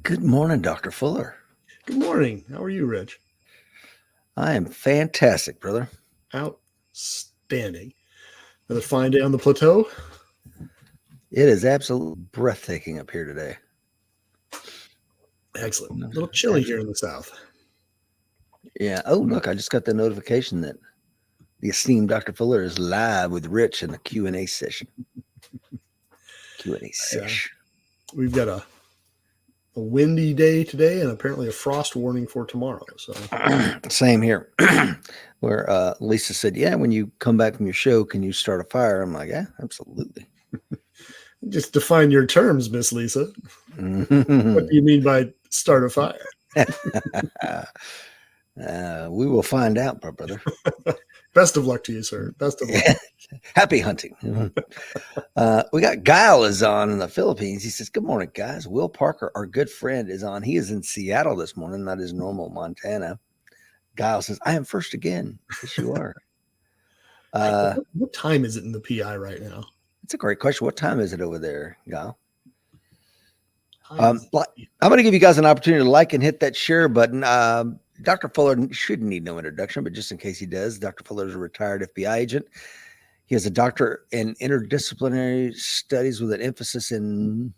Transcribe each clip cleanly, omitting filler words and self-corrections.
Good morning, Dr. Fuller. Good morning. How are you, Rich? I am fantastic, brother. Outstanding. Another fine day on the plateau. It is absolutely breathtaking up here today. Excellent. A little chilly here in the south. Yeah. Oh, look, I just got the notification that the esteemed Dr. Fuller is live with Rich in the Q&A session. Q&A session. We've got a windy day today and apparently a frost warning for tomorrow. So Same here. Where Lisa said, yeah, when you come back from your show, can you start a fire? I'm like, yeah, absolutely. Just define your terms, Miss Lisa. What do you mean by start a fire? We will find out, brother. Best of luck to you, sir. Best of luck. Happy hunting. We got Guile is on in the Philippines. He says, good morning, guys. Will Parker, our good friend, is on. He is in Seattle this morning, not his normal Montana. Guile says, I am first again. Yes, you are. What time is it in the PI right now? It's a great question. What time is it over there, Guile? I'm going to give you guys an opportunity to like and hit that share button. Dr. Fuller shouldn't need no introduction, but just in case he does, Dr. Fuller is a retired FBI agent. He has a doctorate in interdisciplinary studies with an emphasis in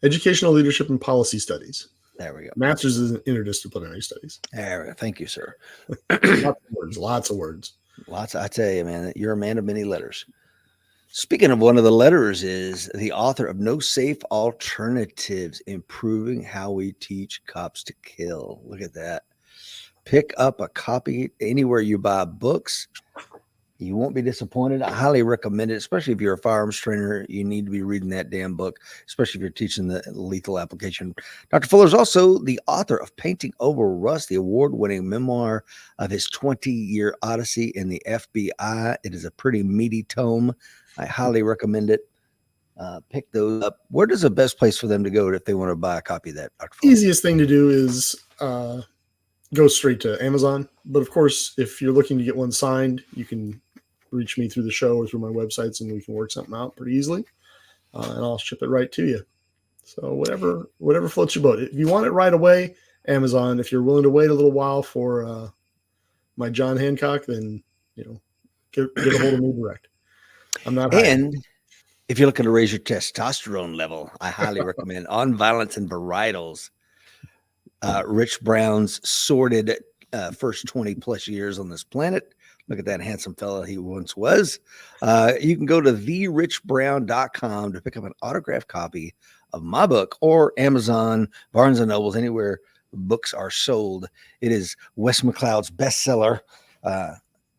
educational leadership and policy studies. There we go. Master's in interdisciplinary studies. There we go. Thank you, sir. Lots of words. I tell you, man, you're a man of many letters. Speaking of one of the letters is the author of No Safe Alternatives, Improving How We Teach Cops to Kill. Look at that. Pick up a copy anywhere you buy books. You won't be disappointed. I highly recommend it, especially if you're a firearms trainer. You need to be reading that damn book, especially if you're teaching the lethal application. Dr. Fuller is also the author of Painting Over Rust, the award-winning memoir of his 20-year odyssey in the FBI. It is a pretty meaty tome. I highly recommend it. Pick those up. Where does the best place for them to go if they want to buy a copy of that, Dr. Fuller? Easiest thing to do is go straight to Amazon. But of course, if you're looking to get one signed, you can reach me through the show or through my websites and we can work something out pretty easily. And I'll ship it right to you. So whatever floats your boat. If you want it right away, Amazon. If you're willing to wait a little while for my John Hancock, then get a hold of me direct. I'm not hiding. And if you're looking to raise your testosterone level, I highly recommend On Violence and Varietals. Rich Brown's sordid first 20 plus years on this planet. Look at that handsome fella he once was. You can go to therichbrown.com to pick up an autographed copy of my book, or Amazon, Barnes and Nobles, anywhere books are sold. It is Wes McLeod's bestseller.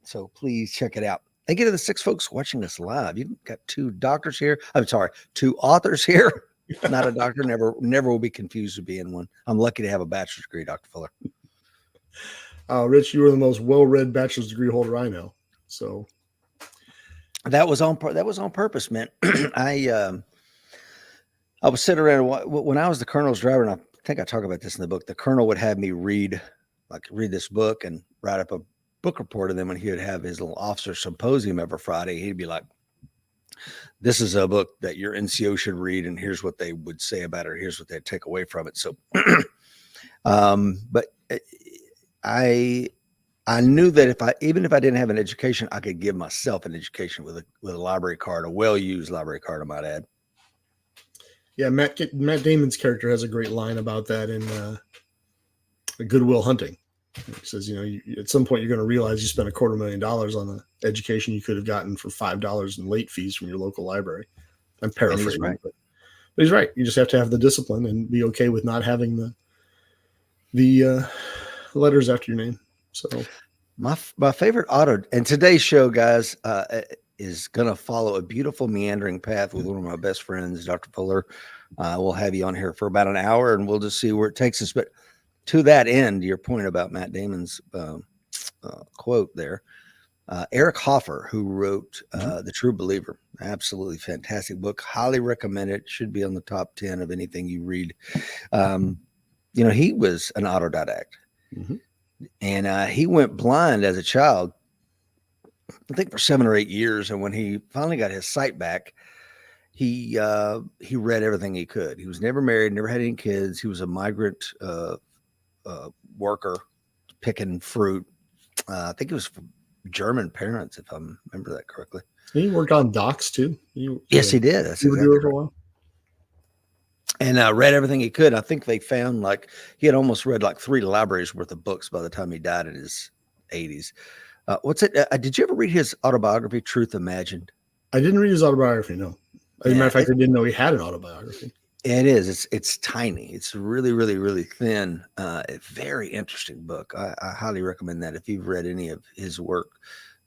So please check it out. Thank you to the 6 folks watching us live. You've got 2 doctors here. I'm sorry, 2 authors here. Not a doctor. Never will be confused with being one. I'm lucky to have a bachelor's degree, Dr. Fuller. Rich, you are the most well-read bachelor's degree holder I know. So that was on purpose, man. I was sitting around when I was the colonel's driver, and I think I talk about this in the book. The colonel would have me read this book and write up a book report, and then when he would have his little officer symposium every Friday, he'd be like, this is a book that your NCO should read, and here's what they would say about it. Here's what they'd take away from it. So, but I knew that even if I didn't have an education, I could give myself an education with a library card, a well-used library card, I might add. Yeah, Matt Damon's character has a great line about that in Good Will Hunting. He says, at some point you're going to realize you spent $250,000 on an education you could have gotten for $5 in late fees from your local library. I'm paraphrasing, right. But he's right. You just have to have the discipline and be okay with not having the letters after your name. So my favorite auto, and today's show, guys, is going to follow a beautiful meandering path with one of my best friends, Dr. Fuller. We'll have you on here for about an hour, and we'll just see where it takes us. But to that end, your point about Matt Damon's quote there, Eric Hoffer, who wrote The True Believer, absolutely fantastic book. Highly recommend it. Should be on the top 10 of anything you read. He was an autodidact. Mm-hmm. And he went blind as a child, I think for 7 or 8 years. And when he finally got his sight back, he read everything he could. He was never married, never had any kids. He was a migrant worker picking fruit. I think it was from German parents, if I remember that correctly. He worked on docks too. Yes, he did. That's exactly right. And read everything he could. I think they found like he had almost read like 3 libraries worth of books by the time he died in his 80s. What's it? Did you ever read his autobiography, Truth Imagined? I didn't read his autobiography. No, as a matter of fact, I didn't know he had an autobiography. It is. It's tiny. It's really, really, really thin. A very interesting book. I highly recommend that. If you've read any of his work,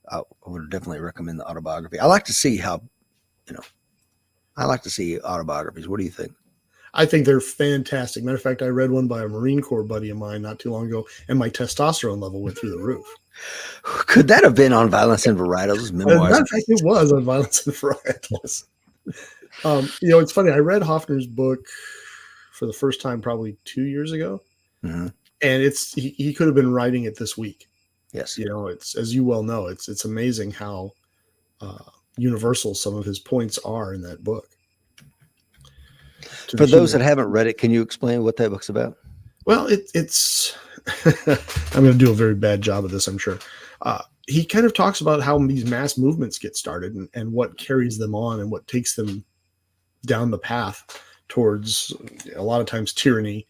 I would definitely recommend the autobiography. I like to see how, I like to see autobiographies. What do you think? I think they're fantastic. Matter of fact, I read one by a Marine Corps buddy of mine not too long ago, and my testosterone level went through the roof. Could that have been on Violence and Varietals memoirs? Matter of fact, it was on Violence and Varietals. It's funny. I read Hoffner's book for the first time probably 2 years ago, and he could have been writing it this week. Yes, it's, as you well know, it's amazing how universal some of his points are in that book. For those that haven't read it, can you explain what that book's about? Well, it's I'm going to do a very bad job of this, I'm sure. He kind of talks about how these mass movements get started and what carries them on and what takes them down the path towards a lot of times tyranny.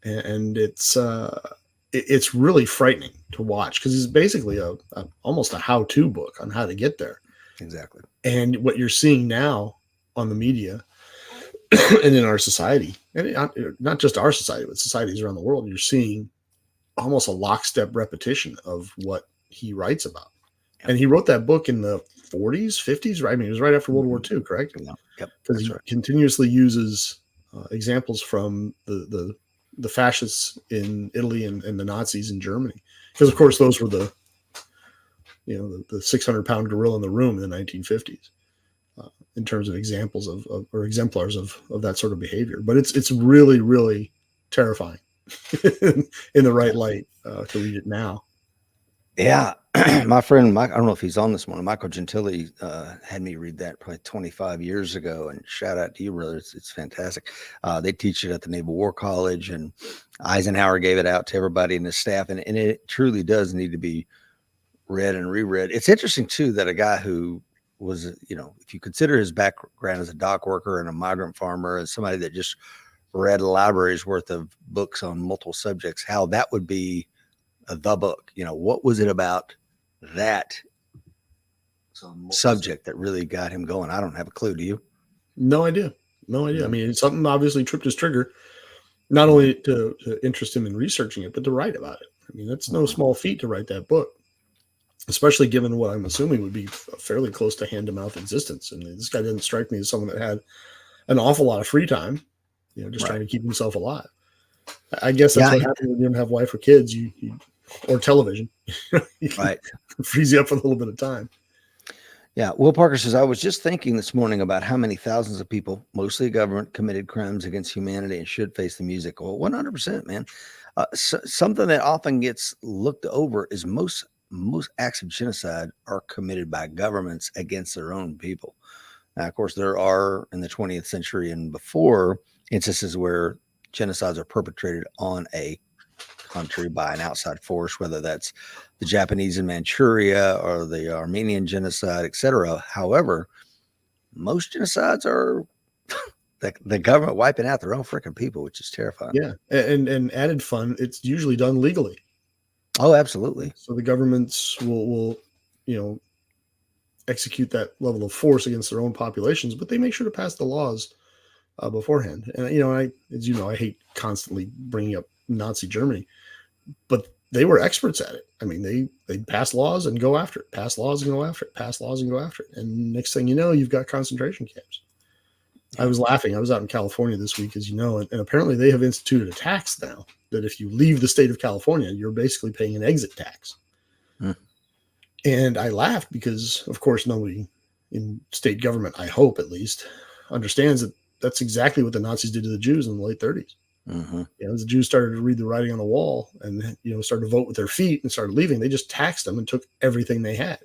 And it's really frightening to watch because it's basically almost a how-to book on how to get there. Exactly. And what you're seeing now on the media and in our society, and not just our society, but societies around the world, you're seeing almost a lockstep repetition of what he writes about. Yep. And he wrote that book in the 40s, 50s, right? I mean, it was right after World War II, correct? Yep. Because he continuously uses examples from the fascists in Italy and the Nazis in Germany. Because, of course, those were the 600-pound gorilla in the room in the 1950s. In terms of examples of or exemplars of that sort of behavior. But it's really, really terrifying in the right light to read it now. Yeah. My friend, Mike, I don't know if he's on this morning, Michael Gentili had me read that probably 25 years ago, and shout out to you, brother. It's fantastic. They teach it at the Naval War College, and Eisenhower gave it out to everybody in his staff, and it truly does need to be read and reread. It's interesting, too, that a guy who was, if you consider his background as a dock worker and a migrant farmer and somebody that just read libraries worth of books on multiple subjects, how that would be the book. What was it about that subject that really got him going? I don't have a clue. Do you? No idea. I mean, something obviously tripped his trigger, not only to interest him in researching it, but to write about it. I mean, that's no small feat to write that book, especially given what I'm assuming would be a fairly close to hand-to-mouth existence. And this guy didn't strike me as someone that had an awful lot of free time, just trying to keep himself alive. I guess that's what happens when you don't have wife or kids, or television. Right. Frees you up for a little bit of time. Yeah. Will Parker says, I was just thinking this morning about how many thousands of people, mostly government, committed crimes against humanity and should face the music. Well, 100%, man. Something that often gets looked over is most acts of genocide are committed by governments against their own people. Now, of course, there are in the 20th century and before instances where genocides are perpetrated on a country by an outside force, whether that's the Japanese in Manchuria or the Armenian genocide, etc. However, most genocides are the government wiping out their own freaking people, which is terrifying. Yeah, and added fun, it's usually done legally. Oh, absolutely. So the governments will execute that level of force against their own populations, but they make sure to pass the laws beforehand. And I hate constantly bringing up Nazi Germany, but they were experts at it. I mean, they pass laws and go after it, pass laws and go after it, pass laws and go after it. And next thing you know, you've got concentration camps. I was laughing. I was out in California this week, as you know, and apparently they have instituted a tax now that if you leave the state of California, you're basically paying an exit tax. And I laughed because, of course, nobody in state government, I hope at least, understands that that's exactly what the Nazis did to the Jews in the late 30s. As the Jews started to read the writing on the wall and started to vote with their feet and started leaving, they just taxed them and took everything they had.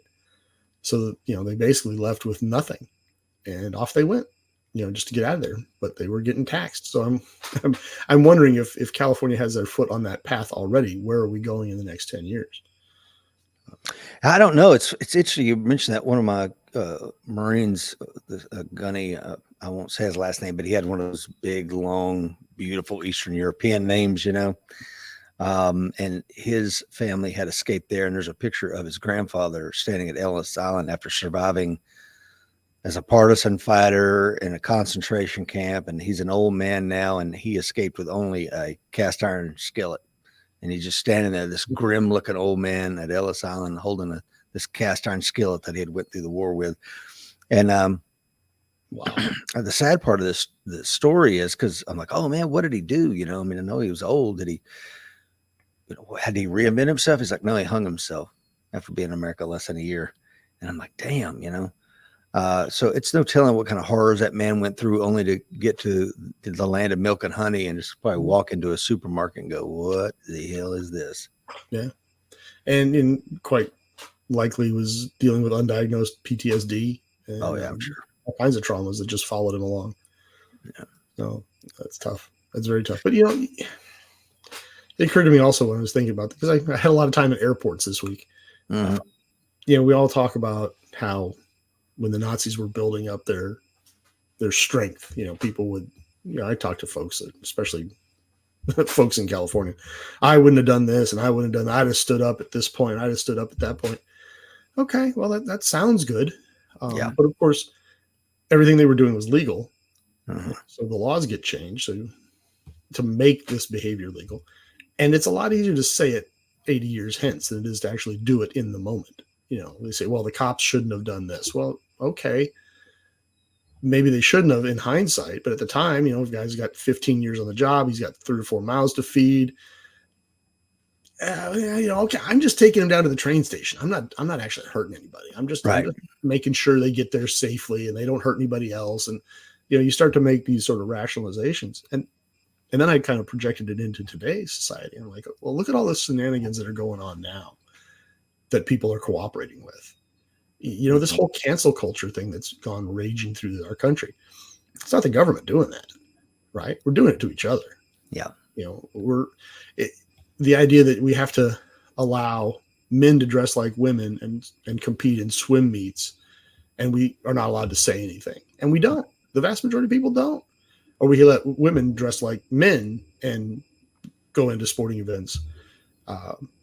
So they basically left with nothing, and off they went. just to get out of there, but they were getting taxed. So I'm wondering if California has their foot on that path already. Where are we going in the next 10 years? I don't know. It's interesting. You mentioned that one of my Marines, Gunny, I won't say his last name, but he had one of those big, long, beautiful Eastern European names, and his family had escaped there. And there's a picture of his grandfather standing at Ellis Island after surviving as a partisan fighter in a concentration camp. And he's an old man now, and he escaped with only a cast iron skillet. And he's just standing there, this grim looking old man at Ellis Island holding this cast iron skillet that he had went through the war with. And wow. The sad part of the story is, because I'm like, oh man, what did he do? I know he was old. Did he, had he reinvent himself? He's like, no, he hung himself after being in America less than a year. And I'm like, damn, so it's no telling what kind of horrors that man went through only to get to the land of milk and honey and just probably walk into a supermarket and go, what the hell is this? Yeah. And quite likely was dealing with undiagnosed PTSD. And, oh yeah, I'm sure. All kinds of traumas that just followed him along. Yeah. So that's tough. That's very tough. But, it occurred to me also when I was thinking about it, because I had a lot of time at airports this week. Mm-hmm. We all talk about how when the Nazis were building up their strength, people would, I talk to folks, especially folks in California. I wouldn't have done this and I wouldn't have done that. I'd have stood up at this point. I'd have stood up at that point. Okay. Well, that sounds good. Yeah. But of course, everything they were doing was legal. Mm-hmm. So the laws get changed to make this behavior legal. And it's a lot easier to say it 80 years hence than it is to actually do it in the moment. They say, well, the cops shouldn't have done this. Well, okay. Maybe they shouldn't have in hindsight, but at the time, the guy's got 15 years on the job. He's got 3 or 4 mouths to feed. Okay, I'm just taking him down to the train station. I'm not actually hurting anybody. I'm just making sure they get there safely and they don't hurt anybody else. And, you start to make these sort of rationalizations. And then I kind of projected it into today's society. I'm like, well, look at all the shenanigans that are going on now that people are cooperating with. This whole cancel culture thing that's gone raging through our country. It's not the government doing that, right? We're doing it to each other. Yeah. The idea that we have to allow men to dress like women and compete in swim meets, and we are not allowed to say anything. And we don't. The vast majority of people don't. Or we let women dress like men and go into sporting events.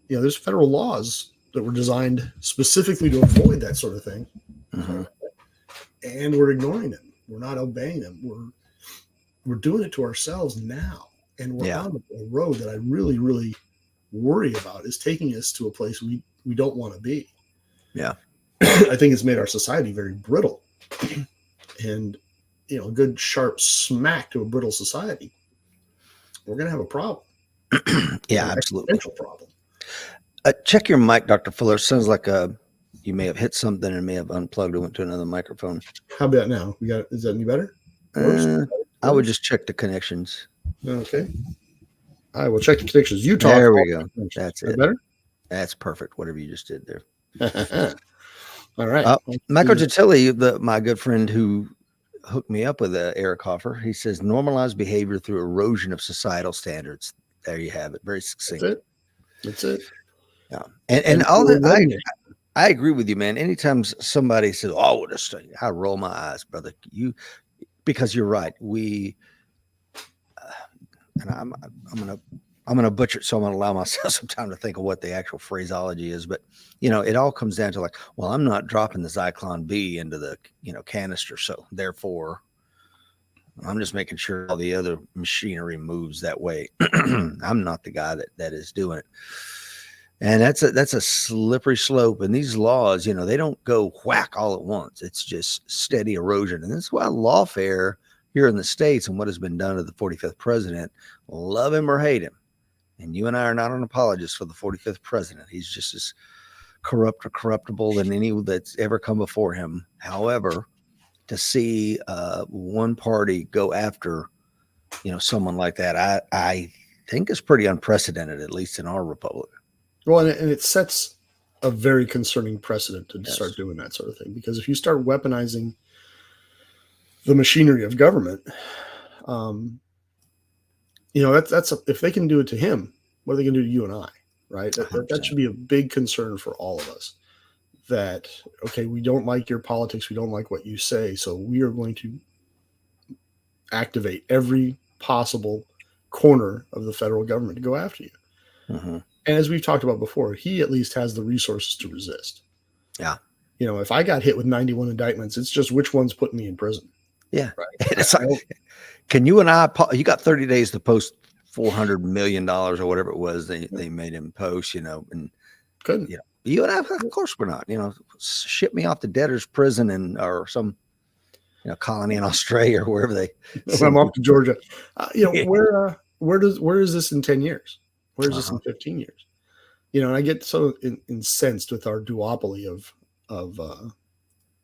There's federal laws that were designed specifically to avoid that sort of thing. Mm-hmm. And we're ignoring them. We're not obeying them. We're doing it to ourselves now. And we're on a road that I really, really worry about is taking us to a place we don't want to be. Yeah. I think it's made our society very brittle. And, a good sharp smack to a brittle society, we're going to have a problem. Yeah, absolutely. Potential problem. Check your mic, Dr. Fuller. Sounds like you may have hit something and may have unplugged and went to another microphone. How about now? Is that any better? I would just check the connections. Okay. I will check the connections. You talk. There we go. That's it. Better? That's perfect. Whatever you just did there. All right. Michael Gentili, my good friend who hooked me up with Eric Hoffer, he says normalize behavior through erosion of societal standards. There you have it. Very succinct. That's it. Yeah. And all that, I agree with you, man. Anytime somebody says, "Oh, this," I roll my eyes, brother. Because you're right. And I'm gonna butcher it, so I'm gonna allow myself some time to think of what the actual phraseology is. But it all comes down to like, well, I'm not dropping the Zyklon B into the canister, so therefore, I'm just making sure all the other machinery moves that way. I'm not the guy that is doing it. And that's a slippery slope. And these laws, they don't go whack all at once. It's just steady erosion. And that's why lawfare here in the States and what has been done to the 45th president, love him or hate him. And you and I are not an apologist for the 45th president. He's just as corrupt or corruptible than any that's ever come before him. However, to see one party go after, someone like that, I think is pretty unprecedented, at least in our republic. Well, and it sets a very concerning precedent to start doing that sort of thing. Because if you start weaponizing the machinery of government. If they can do it to him, what are they going to do to you and I? Right? That should be a big concern for all of us. That, okay, we don't like your politics, we don't like what you say, so we are going to activate every possible corner of the federal government to go after you. Mm-hmm. And as we've talked about before, he at least has the resources to resist. Yeah. If I got hit with 91 indictments, it's just which one's putting me in prison. Yeah. Right. It's can you and you got 30 days to post $400 million or whatever it was they made him post, and couldn't. You and I, of course we're not, ship me off to debtor's prison or some, colony in Australia or wherever they. I'm off to Georgia. Where is this in 10 years? Where is this in 15 years? And I get so incensed with our duopoly of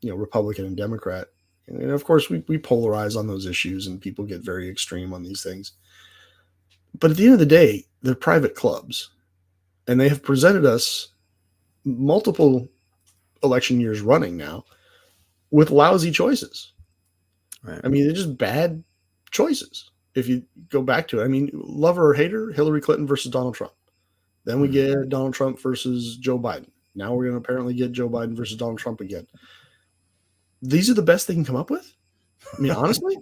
Republican and Democrat. And of course we polarize on those issues and people get very extreme on these things. But at the end of the day, they're private clubs, and they have presented us multiple election years running now with lousy choices. Right. I mean, they're just bad choices. If you go back to it, I mean, lover or hater, Hillary Clinton versus Donald Trump. Then we get Donald Trump versus Joe Biden. Now we're going to apparently get Joe Biden versus Donald Trump again. These are the best they can come up with. I mean, honestly,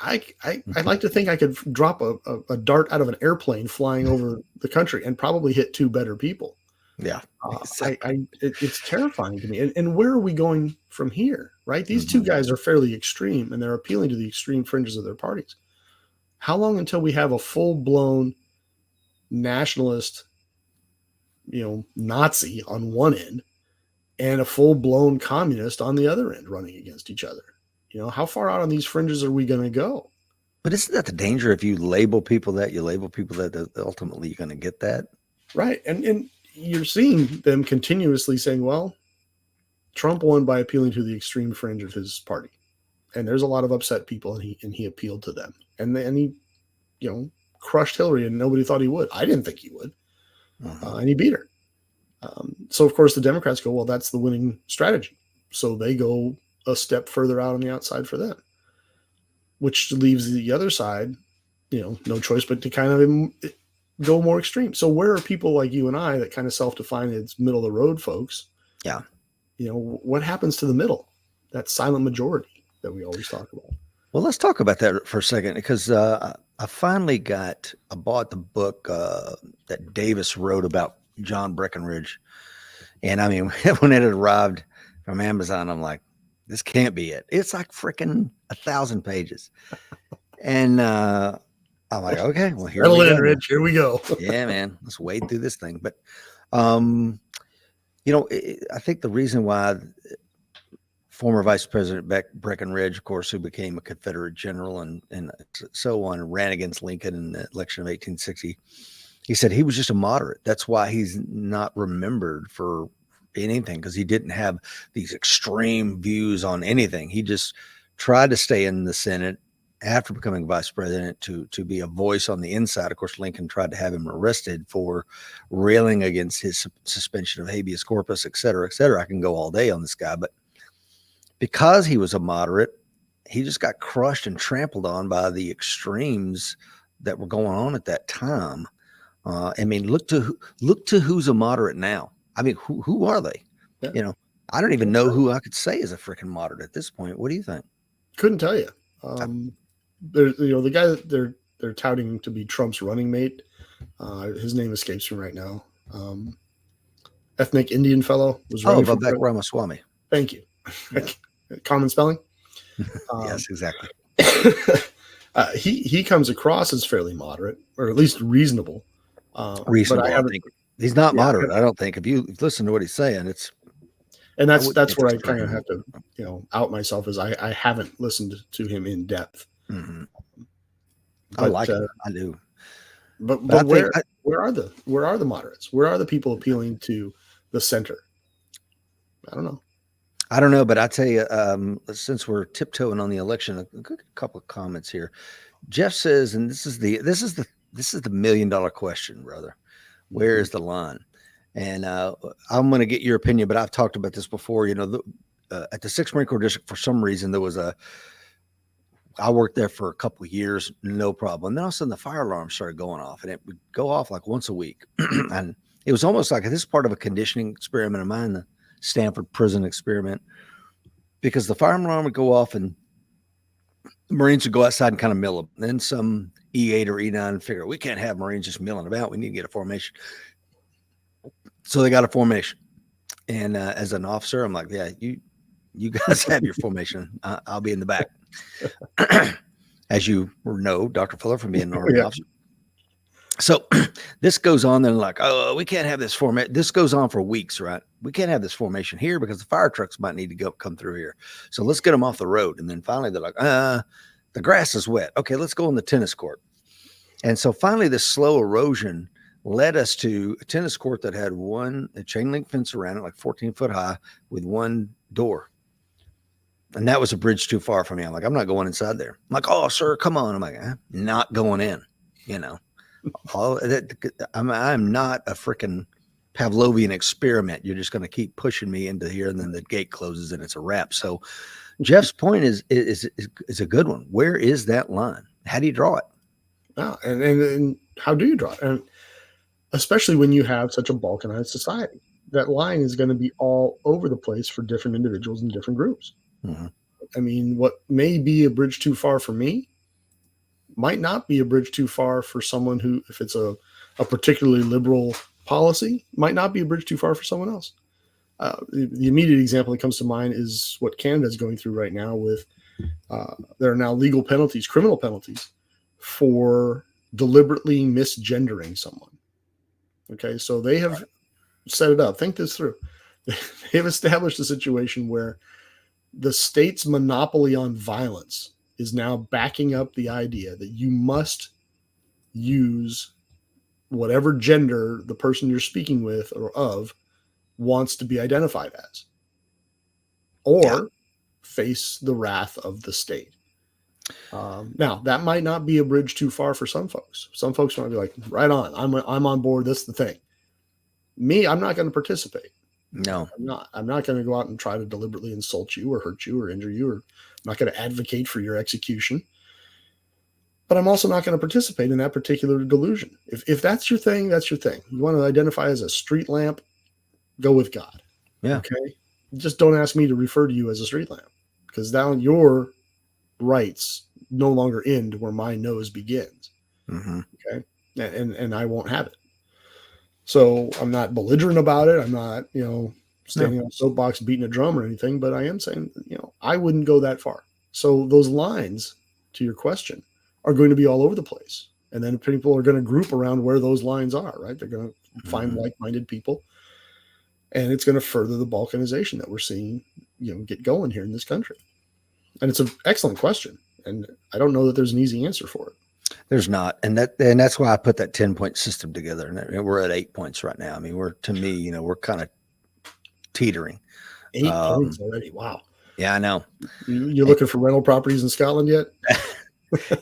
I'd like to think I could drop a dart out of an airplane flying over the country and probably hit two better people. Yeah. It's terrifying to me. And where are we going from here, right? These two guys are fairly extreme, and they're appealing to the extreme fringes of their parties. How long until we have a full-blown nationalist, Nazi on one end and a full-blown communist on the other end running against each other? How far out on these fringes are we going to go? But isn't that the danger if you label people that ultimately you're going to get that? Right. And you're seeing them continuously saying, well, Trump won by appealing to the extreme fringe of his party. And there's a lot of upset people, and he appealed to them. And he, crushed Hillary, and nobody thought he would. I didn't think he would. And he beat her. So, of course, the Democrats go, well, that's the winning strategy. So they go a step further out on the outside for them, which leaves the other side, no choice but to kind of go more extreme. So where are people like you and I that kind of self-define as middle of the road folks? Yeah. What happens to the middle, that silent majority that we always talk about? Well, let's talk about that for a second, because I bought the book that Davis wrote about John Breckinridge. And I mean, when it arrived from Amazon, I'm like, this can't be it. It's like freaking 1,000 pages. And I'm like, okay, well, here we go. Rich, here we go. Yeah, man, let's wade through this thing. But, I think the reason why former Vice President Breckinridge, of course, who became a Confederate general and so on, ran against Lincoln in the election of 1860, he said he was just a moderate. That's why he's not remembered for anything, because he didn't have these extreme views on anything. He just tried to stay in the Senate after becoming vice president to be a voice on the inside. Of course, Lincoln tried to have him arrested for railing against his suspension of habeas corpus, et cetera, et cetera. I can go all day on this guy, but because he was a moderate, he just got crushed and trampled on by the extremes that were going on at that time. I mean, look to who's a moderate now. I mean, who are they? Yeah. I don't even know who I could say is a freaking moderate at this point. What do you think? Couldn't tell you. The guy that they're touting to be Trump's running mate, his name escapes me right now. Ethnic Indian fellow was running. Vivek Ramaswamy. Thank you. Yeah. Common spelling. Yes, exactly. He comes across as fairly moderate, or at least reasonable. Reasonable. I think he's not moderate. I don't think. If you listen to what he's saying, that's where I kind of have to out myself, as I haven't listened to him in depth. Mm-hmm. I like it. I do. But where are the moderates? Where are the people appealing to the center? I don't know, but I tell you, since we're tiptoeing on the election, a couple of comments here. Jeff says, and this is the $1 million question, brother. Where is the line? And I'm going to get your opinion, but I've talked about this before. At the 6th Marine Corps District, for some reason, there was a I worked there for a couple of years, no problem. And then all of a sudden the fire alarm started going off, and it would go off like once a week. And it was almost like this is part of a conditioning experiment of mine, the Stanford prison experiment, because the fire alarm would go off and the Marines would go outside and kind of mill them. Then some E8 or E9 figure, we can't have Marines just milling about. We need to get a formation. So they got a formation. And as an officer, I'm like, yeah, you guys have your formation. I'll be in the back. As you know, Dr. Fuller, from being an Army officer. So this goes on, then like, oh, we can't have this formation. This goes on for weeks, right? We can't have this formation here because the fire trucks might need to come through here. So let's get them off the road. And then finally they're like, the grass is wet. Okay, let's go on the tennis court. And so finally this slow erosion led us to a tennis court that had a chain link fence around it, like 14 foot high, with one door. And that was a bridge too far for me. I'm like, I'm not going inside there. I'm like, oh, sir, come on. I'm like, not going in, you know. I'm not a freaking Pavlovian experiment. You're just going to keep pushing me into here, and then the gate closes and it's a wrap. So Jeff's point is a good one. Where is that line? How do you draw it? And how do you draw it? And especially when you have such a balkanized society, that line is going to be all over the place for different individuals and different groups. Mm-hmm. I mean, what may be a bridge too far for me might not be a bridge too far for someone who, if it's a particularly liberal policy, might not be a bridge too far for someone else. The immediate example that comes to mind is what Canada is going through right now with there are now legal penalties, criminal penalties, for deliberately misgendering someone. Okay, so they have set it up. Think this through. They've established a situation where the state's monopoly on violence is now backing up the idea that you must use whatever gender the person you're speaking with or of wants to be identified as, or face the wrath of the state. Now, that might not be a bridge too far for some folks. Some folks might be like, right on, I'm on board. That's the thing. Me, I'm not going to participate. No, I'm not going to go out and try to deliberately insult you or hurt you or injure you, or I'm not going to advocate for your execution. But I'm also not going to participate in that particular delusion. If that's your thing, that's your thing. You want to identify as a street lamp, go with God. Yeah. Okay. Just don't ask me to refer to you as a street lamp, because now your rights no longer end where my nose begins. Mm-hmm. Okay. And I won't have it. So I'm not belligerent about it. I'm not, standing on a soapbox beating a drum or anything, but I am saying, I wouldn't go that far. So those lines, to your question, are going to be all over the place. And then people are going to group around where those lines are, right? They're going to find like-minded people. And it's going to further the balkanization that we're seeing, get going here in this country. And it's an excellent question. And I don't know that there's an easy answer for it. There's not. And that's why I put that 10-point system together. And we're at 8 points right now. I mean, we're kind of teetering. 8 points already. Wow. Yeah, I know. You're looking for rental properties in Scotland yet?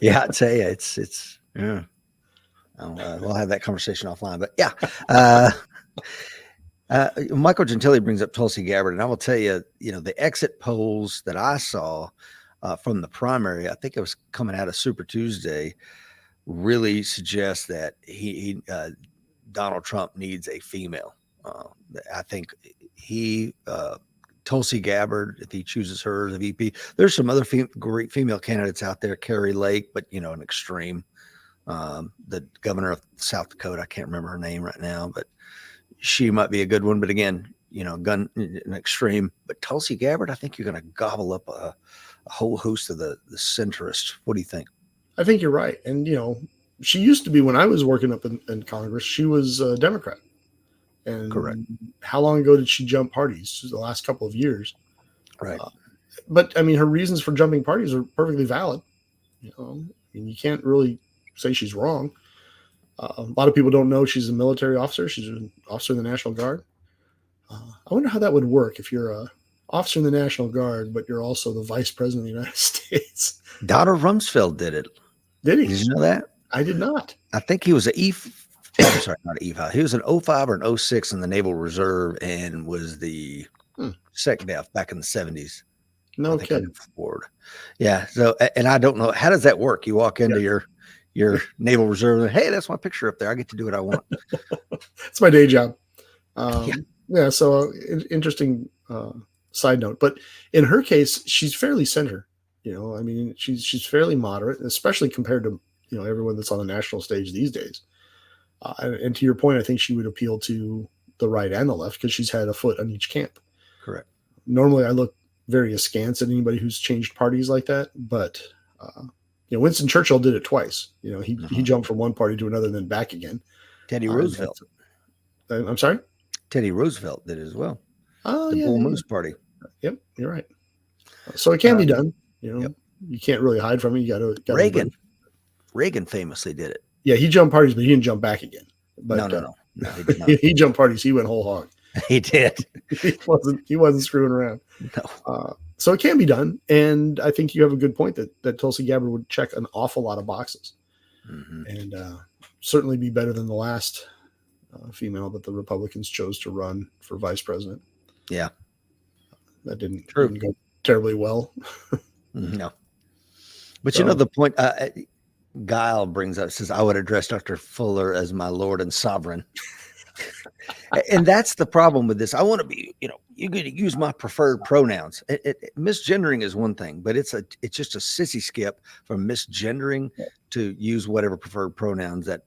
Yeah, I'd say it's yeah. We'll have that conversation offline, but yeah. Michael Gentili brings up Tulsi Gabbard, and I will tell you, the exit polls that I saw from the primary, I think it was coming out of Super Tuesday, really suggest that Donald Trump needs a female. I think Tulsi Gabbard, if he chooses her as a VP, there's some other great female candidates out there, Carrie Lake, but an extreme. The governor of South Dakota, I can't remember her name right now, but she might be a good one. But again, an extreme. But Tulsi Gabbard, I think you're going to gobble up a whole host of the centrists. What do you think? I think you're right. And, she used to be, when I was working up in Congress, she was a Democrat. And correct. How long ago did she jump parties? The last couple of years. Right. But I mean, her reasons for jumping parties are perfectly valid. You can't really say she's wrong. A lot of people don't know she's a military officer. She's an officer in the National Guard. I wonder how that would work if you're a officer in the National Guard, but you're also the vice president of the United States. Donald Rumsfeld did it. Did he? Did you know that? I did not. I think he was not E5. He was an 05 or an 06 in the Naval Reserve and was the SecDef back in the 70s. No I think I kidding. can afford. Yeah. So, and I don't know, how does that work? You walk into your Naval Reserve and, hey, that's my picture up there. I get to do what I want. It's my day job. Yeah. Yeah. So interesting side note, but in her case, she's fairly center. I mean, she's fairly moderate, especially compared to everyone that's on the national stage these days. And to your point, I think she would appeal to the right and the left because she's had a foot on each camp. Correct. Normally, I look very askance at anybody who's changed parties like that, but Winston Churchill did it twice. He jumped from one party to another and then back again. Teddy Roosevelt. I'm sorry? Teddy Roosevelt did it as well. Oh, the yeah. Bull Moose Party. Yep, you're right. So it can be done. Yep. You can't really hide from it. You got to. Reagan famously did it. Yeah, he jumped parties, but he didn't jump back again. But, no, he did not. He jumped parties. He went whole hog. He did. He wasn't screwing around. No. So it can be done, and I think you have a good point that Tulsi Gabbard would check an awful lot of boxes, and certainly be better than the last female that the Republicans chose to run for vice president. Yeah, that didn't go terribly well. No, but the point Guile brings up, says, I would address Dr. Fuller as my Lord and Sovereign. And that's the problem with this. I want to be, you get to use my preferred pronouns. Misgendering is one thing, but it's just a sissy skip from misgendering to use whatever preferred pronouns that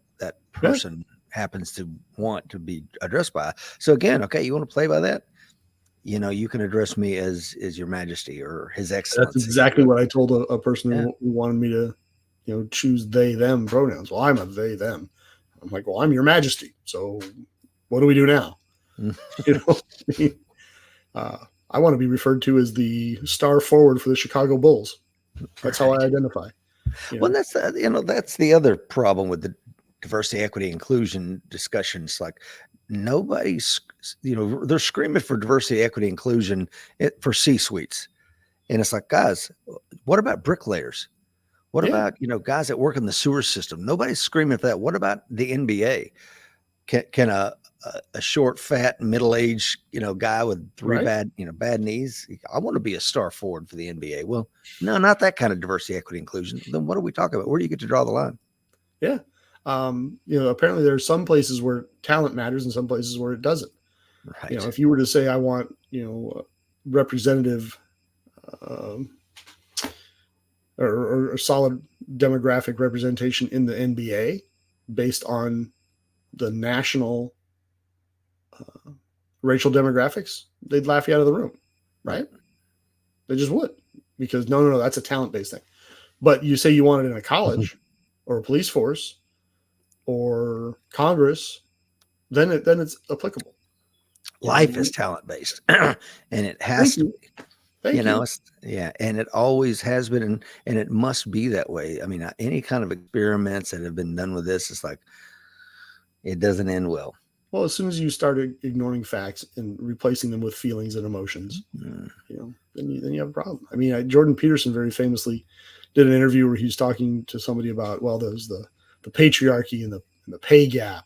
person happens to want to be addressed by. So again, okay, you want to play by that? You can address me as Your Majesty or His Excellency. That's exactly what I told a person who wanted me to, choose they, them pronouns. Well, I'm a they, them. I'm like, well, I'm Your Majesty. So what do we do now? I want to be referred to as the star forward for the Chicago Bulls. That's how I identify. Well, that's that's the other problem with the diversity, equity, inclusion discussions. Like nobody's, they're screaming for diversity, equity, inclusion for C-suites. And it's like, guys, what about bricklayers? What about, guys that work in the sewer system? Nobody's screaming for that. What about the NBA? Can a short, fat, middle-aged, guy with three bad knees, I want to be a star forward for the NBA. Well, no, not that kind of diversity, equity, inclusion. Then what are we talking about? Where do you get to draw the line? Yeah. Apparently there are some places where talent matters and some places where it doesn't. Right. If you were to say, I want, representative or solid demographic representation in the NBA based on the national racial demographics, they'd laugh you out of the room, right? They just would, because no, that's a talent-based thing. But you say you want it in a college or a police force or Congress, then it's applicable. Life is talent-based, and it has to be. Thank you. And it always has been, and it must be that way. I mean, any kind of experiments that have been done with this, it's like it doesn't end well. Well, as soon as you started ignoring facts and replacing them with feelings and emotions, then you have a problem. I mean, Jordan Peterson very famously did an interview where he was talking to somebody about, there's the patriarchy and the pay gap.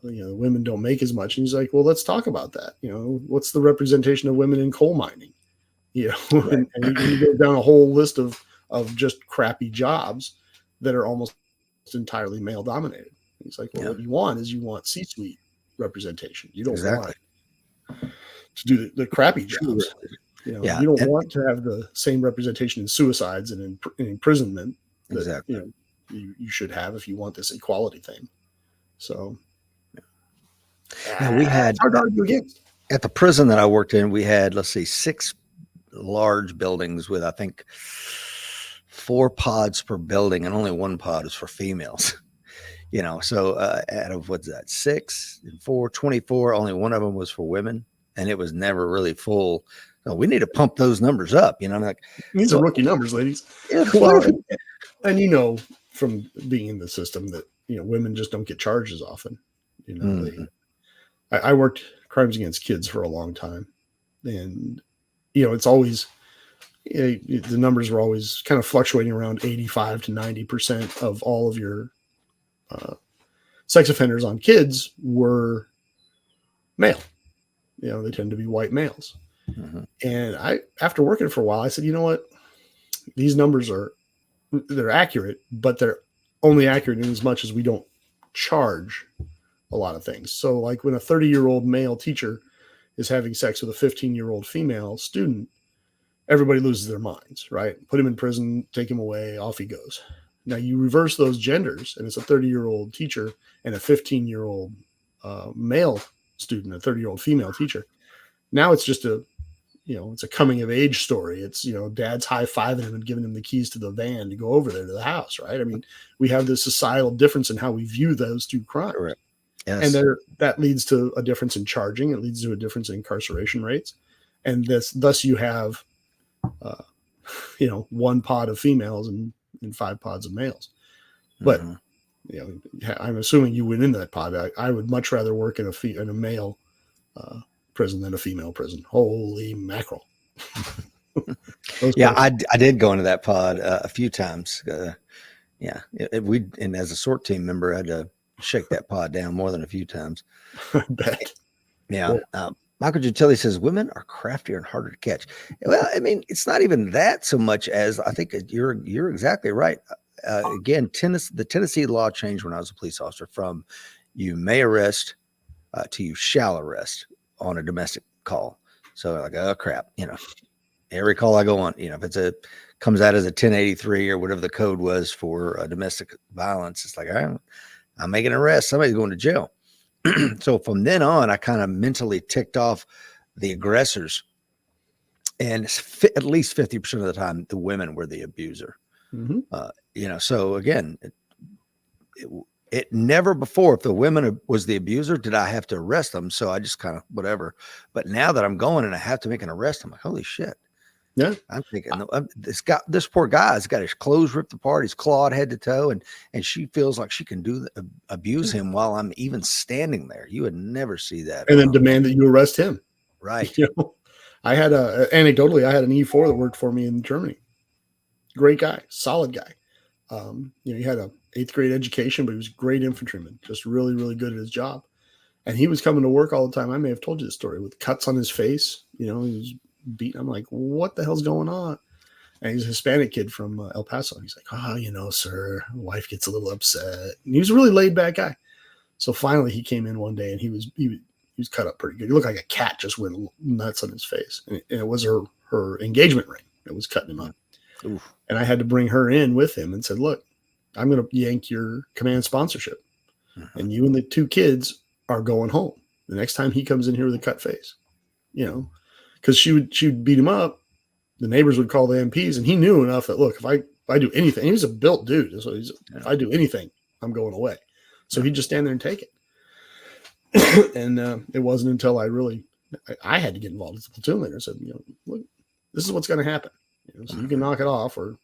Women don't make as much. And he's like, well, let's talk about that. What's the representation of women in coal mining? And you go down a whole list of just crappy jobs that are almost entirely male dominated. He's like, well, what you want C-suite representation. You don't want to do the crappy jobs. You don't want to have the same representation in suicides and in imprisonment that you should have if you want this equality thing. So we had, it's hard to argue against. At the prison that I worked in, we had, 6 large buildings with, I think, 4 pods per building, and only 1 pod is for females. So out of 6 and 4, 24, only 1 of them was for women, and it was never really full. So we need to pump those numbers up. These are rookie numbers, ladies. Well, and from being in the system that women just don't get charged as often. I worked crimes against kids for a long time, and it's always the numbers were always kind of fluctuating around 85 to 90% of all of your sex offenders on kids were male. They tend to be white males. Mhm. And after working for a while, I said, you know what? These numbers they're accurate, but they're only accurate in as much as we don't charge a lot of things. So like when a 30-year-old male teacher is having sex with a 15-year-old female student, everybody loses their minds, right? Put him in prison, take him away, off he goes. Now you reverse those genders, and it's a 30-year-old teacher and a 15-year-old male student, a 30-year-old female teacher. Now it's just it's a coming of age story. It's, dad's high fiving him and giving him the keys to the van to go over there to the house, right? I mean, we have this societal difference in how we view those two crimes. Correct. And Yes. that leads to a difference in charging. It leads to a difference in incarceration rates. And thus you have, one pod of females and 5 pods of males. But, Mhm. I'm assuming you went into that pod. I would much rather work in a male prison than a female prison. Holy mackerel. Yeah, I did go into that pod a few times. Yeah, and as a SORT team member, I had to shake that pod down more than a few times. I bet. Yeah. Michael Gentili says women are craftier and harder to catch. Well, I mean, it's not even that so much as I think you're exactly right. Again, the Tennessee law changed when I was a police officer from you may arrest to you shall arrest on a domestic call. So like, oh crap, every call I go on, if it's comes out as a 1083 or whatever the code was for domestic violence, it's like, I'm making an arrest. Somebody's going to jail. So from then on, I kind of mentally ticked off the aggressors, and at least 50% of the time, the women were the abuser. Mm-hmm. So again, it never before, if the women was the abuser, did I have to arrest them? So I just kind of whatever. But now that I'm going and I have to make an arrest, I'm like, holy shit. Yeah. I'm thinking this poor guy's got his clothes ripped apart, he's clawed head to toe, and she feels like she can abuse him while I'm even standing there. You would never see that. And then demand that you arrest him. Right. I had anecdotally, I had an E4 that worked for me in Germany. Great guy, solid guy. He had a 8th grade education, but he was a great infantryman, just really, really good at his job. And he was coming to work all the time. I may have told you the story, with cuts on his face. He was beaten. I'm like, what the hell's going on? And he's a Hispanic kid from El Paso. He's like, sir, wife gets a little upset. And he was a really laid back guy. So finally he came in one day and he was cut up pretty good. He looked like a cat just went nuts on his face. And it was her engagement ring that was cutting him up. Oof. And I had to bring her in with him and said, look, I'm going to yank your command sponsorship. Mm-hmm. And you and the 2 kids are going home the next time he comes in here with a cut face, because she would beat him up. The neighbors would call the MPs, and he knew enough that, look, if I do anything, he was a built dude. So if I do anything, I'm going away. So he'd just stand there and take it. And it wasn't until I had to get involved as a platoon leader and said, look, this is what's going to happen. So you can knock it off or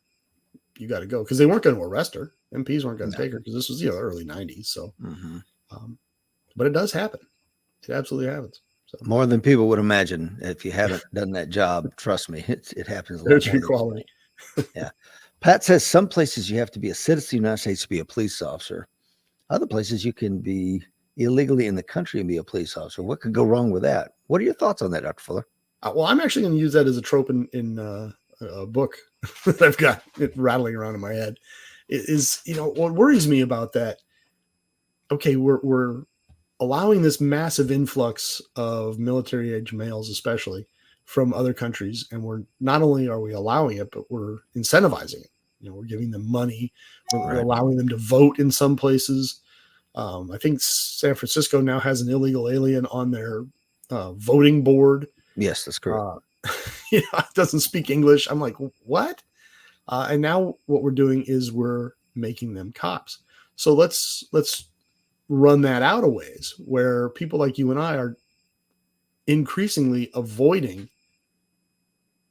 you got to go, because they weren't going to arrest her. MPs weren't going to take her because this was, early 90s. So, but it does happen. It absolutely happens. So. More than people would imagine. If you haven't done that job, trust me, it happens. There's your quality. Yeah. Pat says some places you have to be a citizen of the United States to be a police officer. Other places you can be illegally in the country and be a police officer. What could go wrong with that? What are your thoughts on that, Dr. Fuller? Well, I'm actually going to use that as a trope in a book that I've got it rattling around in my head. It is, what worries me about that. Okay, we're allowing this massive influx of military age males, especially from other countries. And we're not only are we allowing it, but we're incentivizing it. We're giving them money. We're allowing them to vote in some places. I think San Francisco now has an illegal alien on their voting board. Yes, that's correct. It doesn't speak English. I'm like, what? And now what we're doing is we're making them cops. So let's run that out a ways, where people like you and I are increasingly avoiding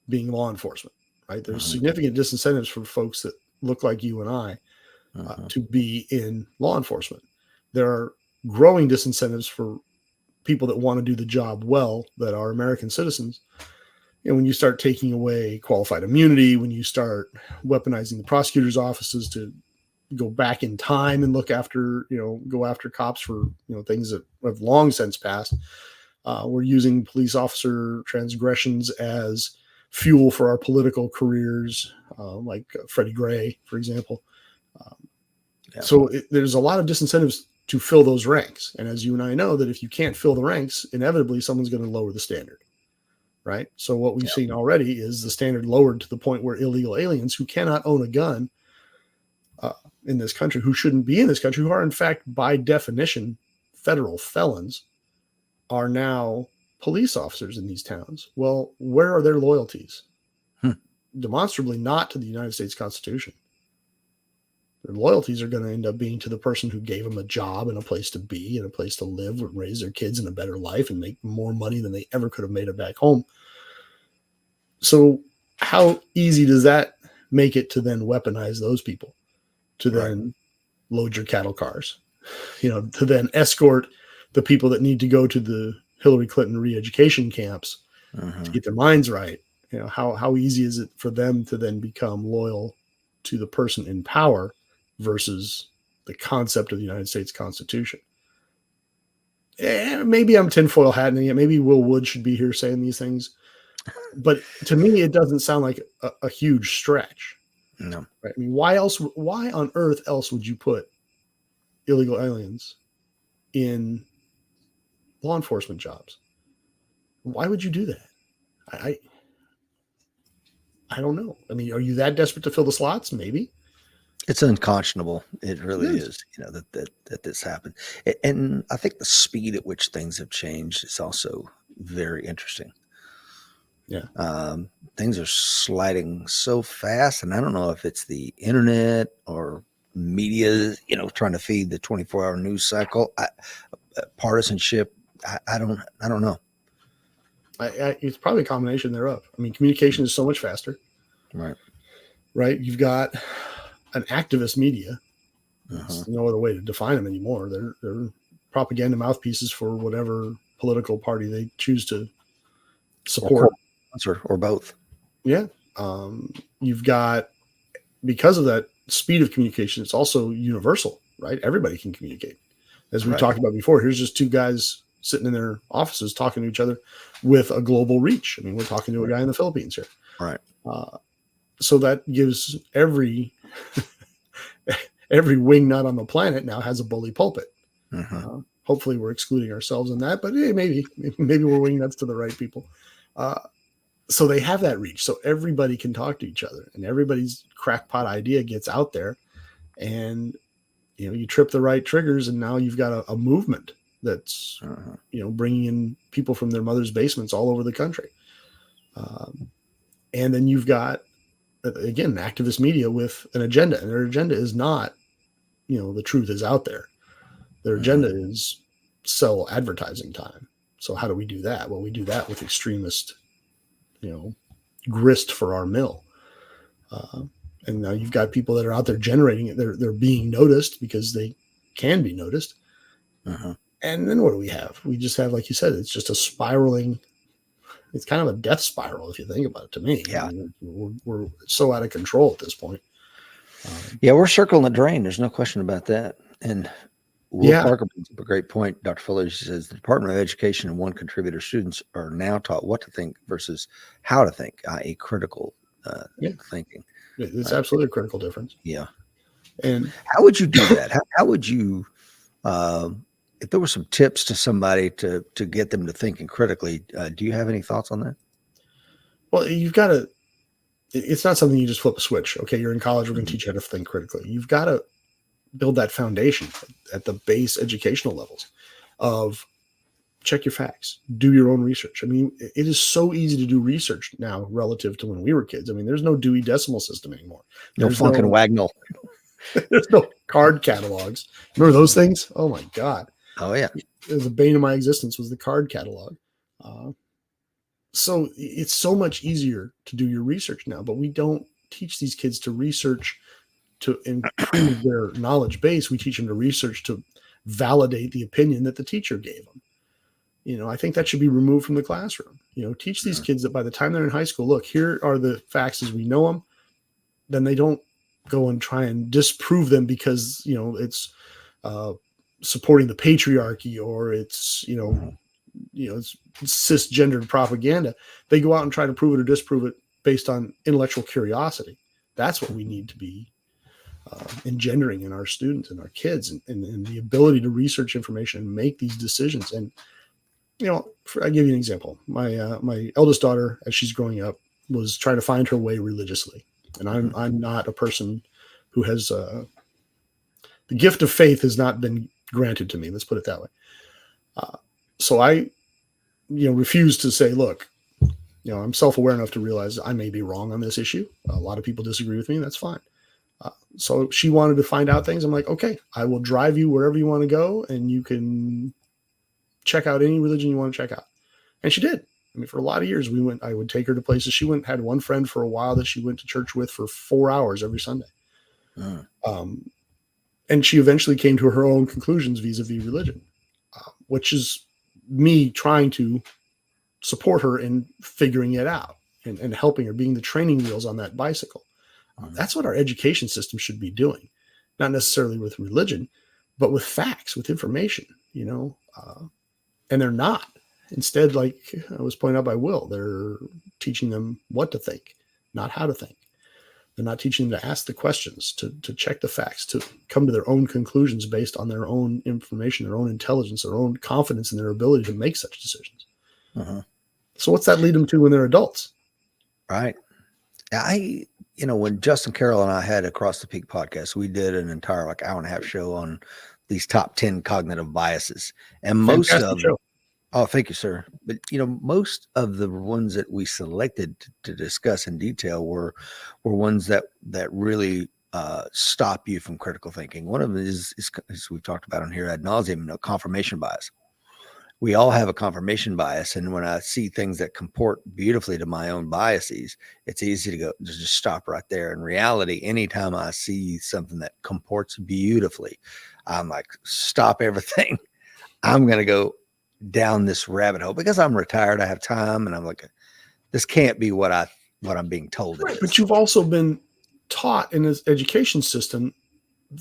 being law enforcement, right? There's significant disincentives for folks that look like you and I to be in law enforcement. There are growing disincentives for people that want to do the job well, that are American citizens. And when you start taking away qualified immunity, when you start weaponizing the prosecutor's offices to go back in time and look after, go after cops for, things that have long since passed, We're using police officer transgressions as fuel for our political careers, like Freddie Gray, for example. So there's a lot of disincentives to fill those ranks. And as you and I know, that if you can't fill the ranks, inevitably someone's going to lower the standard. Right. So what we've seen already is the standard lowered to the point where illegal aliens who cannot own a gun in this country, who shouldn't be in this country, who are in fact by definition federal felons, are now police officers in these towns. Well, where are their loyalties? Demonstrably not to the United States Constitution. Their loyalties are going to end up being to the person who gave them a job and a place to be and a place to live and raise their kids in a better life and make more money than they ever could have made it back home. So how easy does that make it to then weaponize those people, to then load your cattle cars, to then escort the people that need to go to the Hillary Clinton re-education camps to get their minds right? How easy is it for them to then become loyal to the person in power versus the concept of the United States Constitution? Maybe I'm tinfoil hatting it. Maybe Will Wood should be here saying these things. But to me, it doesn't sound like a huge stretch. No. Right? I mean, why on earth else would you put illegal aliens in law enforcement jobs? Why would you do that? I don't know. I mean, are you that desperate to fill the slots? Maybe. It's unconscionable. It really is, that this happened. And I think the speed at which things have changed is also very interesting. Yeah. Things are sliding so fast, and I don't know if it's the internet or media, trying to feed the 24-hour news cycle. Partisanship. I don't know. It's probably a combination thereof. I mean, communication is so much faster. Right. You've got an activist media. There's no other way to define them anymore. They're propaganda mouthpieces for whatever political party they choose to support. Or both. Yeah. You've got, because of that speed of communication, it's also universal, right? Everybody can communicate. As we talked about before, here's just two guys sitting in their offices talking to each other with a global reach. I mean, we're talking to a guy in the Philippines here. Right. So that gives every wingnut on the planet now has a bully pulpit. Hopefully we're excluding ourselves in that, but maybe we're wingnuts to the right people. So they have that reach. So everybody can talk to each other, and everybody's crackpot idea gets out there, and you trip the right triggers, and now you've got a movement that's bringing in people from their mother's basements all over the country. And then you've got, again, activist media with an agenda, and their agenda is not, the truth is out there. Their agenda is sell advertising time. So how do we do that? Well, we do that with extremist, grist for our mill. And now you've got people that are out there generating it. They're being noticed because they can be noticed. And then what do we have? We just have, like you said, it's just a spiraling. It's kind of a death spiral if you think about it. To me, yeah, I mean, we're so out of control at this point. We're circling the drain. There's no question about that. And Will Parker brings up a great point. Dr. Fuller says the Department of Education and one contributor students are now taught what to think versus how to think, i.e., critical thinking. It's absolutely a critical difference. Yeah. And how would you do that? How would you, if there were some tips to somebody to get them to thinking critically, do you have any thoughts on that? Well, you've got to, it's not something you just flip a switch. Okay, you're in college, we're going to teach you how to think critically. You've got to build that foundation at the base educational levels of check your facts, do your own research. I mean, it is so easy to do research now relative to when we were kids. I mean, there's no Dewey Decimal System anymore. No fucking Wagnall. There's no card catalogs. Remember those things? Oh my God. Oh yeah. It was the bane of my existence was the card catalog. So it's so much easier to do your research now, but we don't teach these kids to research to improve their knowledge base. We teach them to research to validate the opinion that the teacher gave them. I think that should be removed from the classroom. Teach these kids that by the time they're in high school, look, here are the facts as we know them. Then they don't go and try and disprove them because, it's supporting the patriarchy or it's, it's cisgendered propaganda. They go out and try to prove it or disprove it based on intellectual curiosity. That's what we need to be engendering in our students and our kids, and the ability to research information and make these decisions. And I give you an example. My eldest daughter, as she's growing up, was trying to find her way religiously, and I'm not a person who has the gift of faith has not been granted to me. Let's put it that way. So I, refuse to say, look, I'm self-aware enough to realize I may be wrong on this issue. A lot of people disagree with me. That's fine. So she wanted to find out things. I'm like, okay, I will drive you wherever you want to go, and you can check out any religion you want to check out. And she did. I mean, for a lot of years, I would take her to places. She had one friend for a while that she went to church with for 4 hours every Sunday. And she eventually came to her own conclusions vis-a-vis religion, which is me trying to support her in figuring it out and helping her, being the training wheels on that bicycle. That's what our education system should be doing, not necessarily with religion, but with facts, with information, and they're not. Instead, like I was pointed out by Will, they're teaching them what to think, not how to think. They're not teaching them to ask the questions, to check the facts, to come to their own conclusions based on their own information, their own intelligence, their own confidence in their ability to make such decisions. So what's that lead them to when they're adults? Right. When Justin Carroll and I had Across the Peak podcast, we did an entire hour and a half show on these top 10 cognitive biases. And most of them, oh, thank you, sir. But, most of the ones that we selected to discuss in detail were ones that really stop you from critical thinking. One of them is as we've talked about on here ad nauseum, confirmation bias. We all have a confirmation bias. And when I see things that comport beautifully to my own biases, it's easy to just stop right there. In reality, anytime I see something that comports beautifully, I'm like, stop everything. I'm going to go down this rabbit hole because I'm retired. I have time. And I'm like, this can't be what I'm being told. Right, but you've also been taught in this education system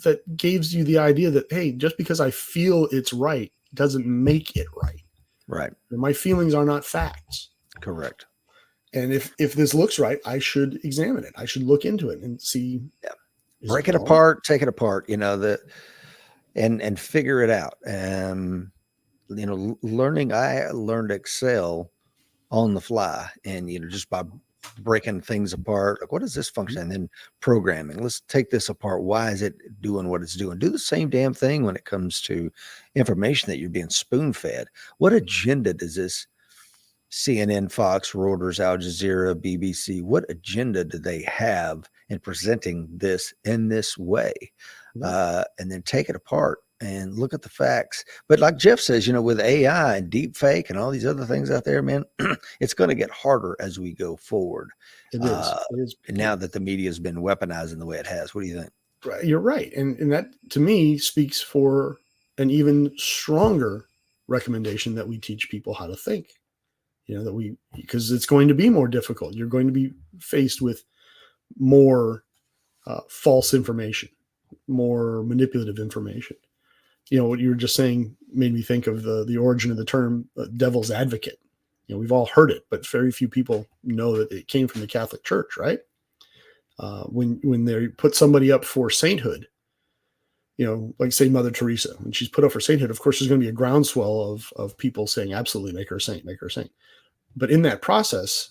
that gives you the idea that, hey, just because I feel it's right doesn't make it right. Right. My feelings are not facts. Correct. And if this looks right, I should examine it. I should look into it and see. Yeah. Break it apart, take it apart, and figure it out. Learning, I learned Excel on the fly, and, just by breaking things apart, like what is this function? And then programming, let's take this apart. Why is it doing what it's doing? Do the same damn thing when it comes to information that you're being spoon fed. What agenda does this CNN, Fox, Reuters, Al Jazeera, BBC, what agenda do they have in presenting this in this way? And then take it apart and look at the facts. But like Jeff says, with AI and deep fake and all these other things out there, man, it's going to get harder as we go forward. It is. And now that the media has been weaponized in the way it has, what do you think? You're right. And that, to me, speaks for an even stronger recommendation that we teach people how to think. Because it's going to be more difficult. You're going to be faced with more false information, more manipulative information. What you were just saying made me think of the origin of the term devil's advocate. We've all heard it, but very few people know that it came from the Catholic Church, right? When they put somebody up for sainthood, like say Mother Teresa, when she's put up for sainthood, of course, there's going to be a groundswell of people saying, absolutely, make her a saint, make her a saint. But in that process,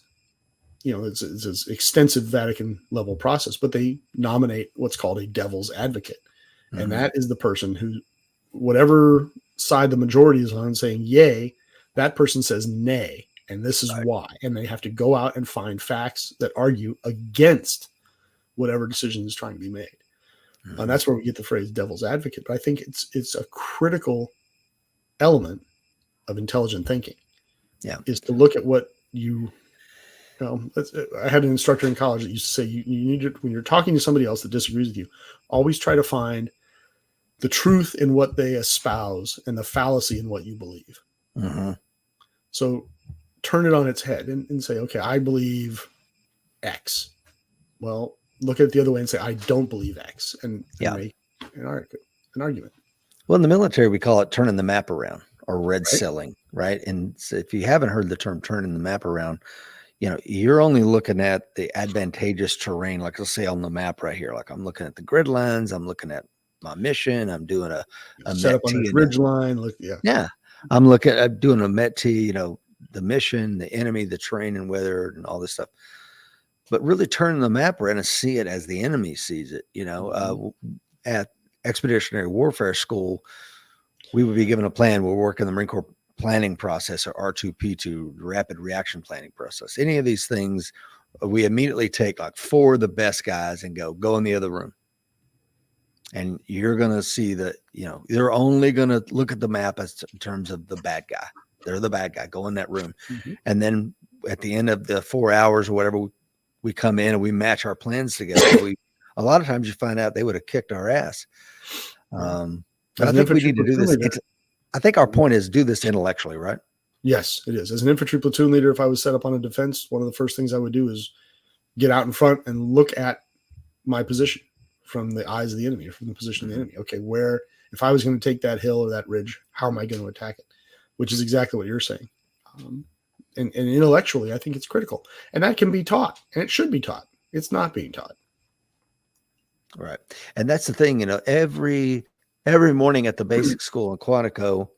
it's an extensive Vatican level process, but they nominate what's called a devil's advocate. Mm-hmm. And that is the person who, whatever side the majority is on saying yay, that person says nay. And this is why. And they have to go out and find facts that argue against whatever decision is trying to be made. Mm-hmm. And that's where we get the phrase devil's advocate. But I think it's a critical element of intelligent thinking. Yeah, is to look at what I had an instructor in college that used to say, you need to, when you're talking to somebody else that disagrees with you, always try to find the truth in what they espouse and the fallacy in what you believe. Mm-hmm. So turn it on its head and say, okay, I believe X. Well, look at it the other way and say, I don't believe X. And make an argument. Well, in the military, we call it turning the map around. or red Right. celling, right? And so if you haven't heard the term turning the map around, you're only looking at the advantageous terrain, like let's say on the map right here. Like I'm looking at the grid lines, I'm looking at my mission, I'm doing a Set up Met on T this and ridge line. Look, yeah. yeah, I'm doing a Met T, the mission, the enemy, the terrain and weather and all this stuff. But really turning the map around and see it as the enemy sees it. At Expeditionary Warfare School, we would be given a plan. We're working the Marine Corps planning process, or R2P2, rapid reaction planning process. Any of these things, we immediately take like 4 of the best guys and go in the other room. And you're going to see that, they're only going to look at the map as in terms of the bad guy. They're the bad guy. Go in that room. Mm-hmm. And then at the end of the 4 hours or whatever, we come in and we match our plans together. A lot of times you find out they would have kicked our ass. But I think we need to do this. I think our point is do this intellectually, right? Yes, it is. As an infantry platoon leader, if I was set up on a defense, one of the first things I would do is get out in front and look at my position from the eyes of the enemy, or from the position of the enemy. Okay, if I was going to take that hill or that ridge, how am I going to attack it? Which is exactly what you're saying. And intellectually, I think it's critical. And that can be taught, and it should be taught. It's not being taught. Right. And that's the thing, every morning at the basic school in Quantico,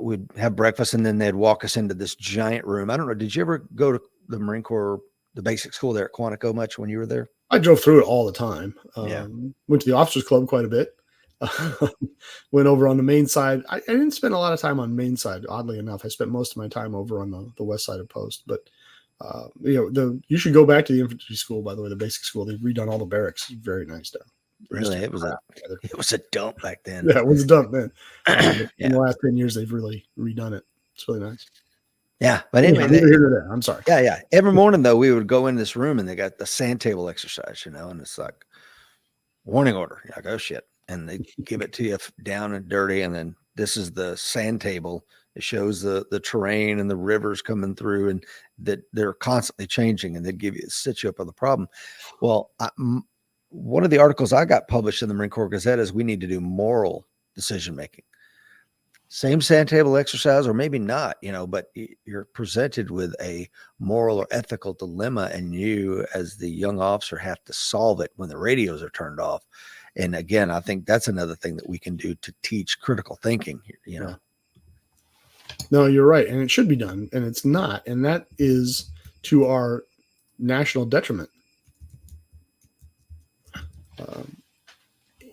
we'd have breakfast and then they'd walk us into this giant room. I don't know. Did you ever go to the Marine Corps, the basic school there at Quantico much when you were there? I drove through it all the time. Yeah. Went to the officers club quite a bit. Went over on the main side. I didn't spend a lot of time on main side. Oddly enough, I spent most of my time over on the west side of Post, but you should go back to the infantry school, by the way, the basic school. They've redone all the barracks. Very nice down. Really? It was a dump back then. Yeah, it was a dump then. In the last 10 years, they've really redone it. It's really nice. Yeah. But anyway, I'm sorry. Yeah. Every morning though, we would go in this room and they got the sand table exercise, and it's like warning order. You're like, oh shit. And they give it to you down and dirty. And then this is the sand table. It shows the terrain and the rivers coming through, and that they're constantly changing, and they set you up with a problem. Well, one of the articles I got published in the Marine Corps Gazette is we need to do moral decision-making. Same sand table exercise, or maybe not, but you're presented with a moral or ethical dilemma, and you as the young officer have to solve it when the radios are turned off. And again, I think that's another thing that we can do to teach critical thinking here, Yeah. No, you're right. And it should be done. And it's not. And that is to our national detriment.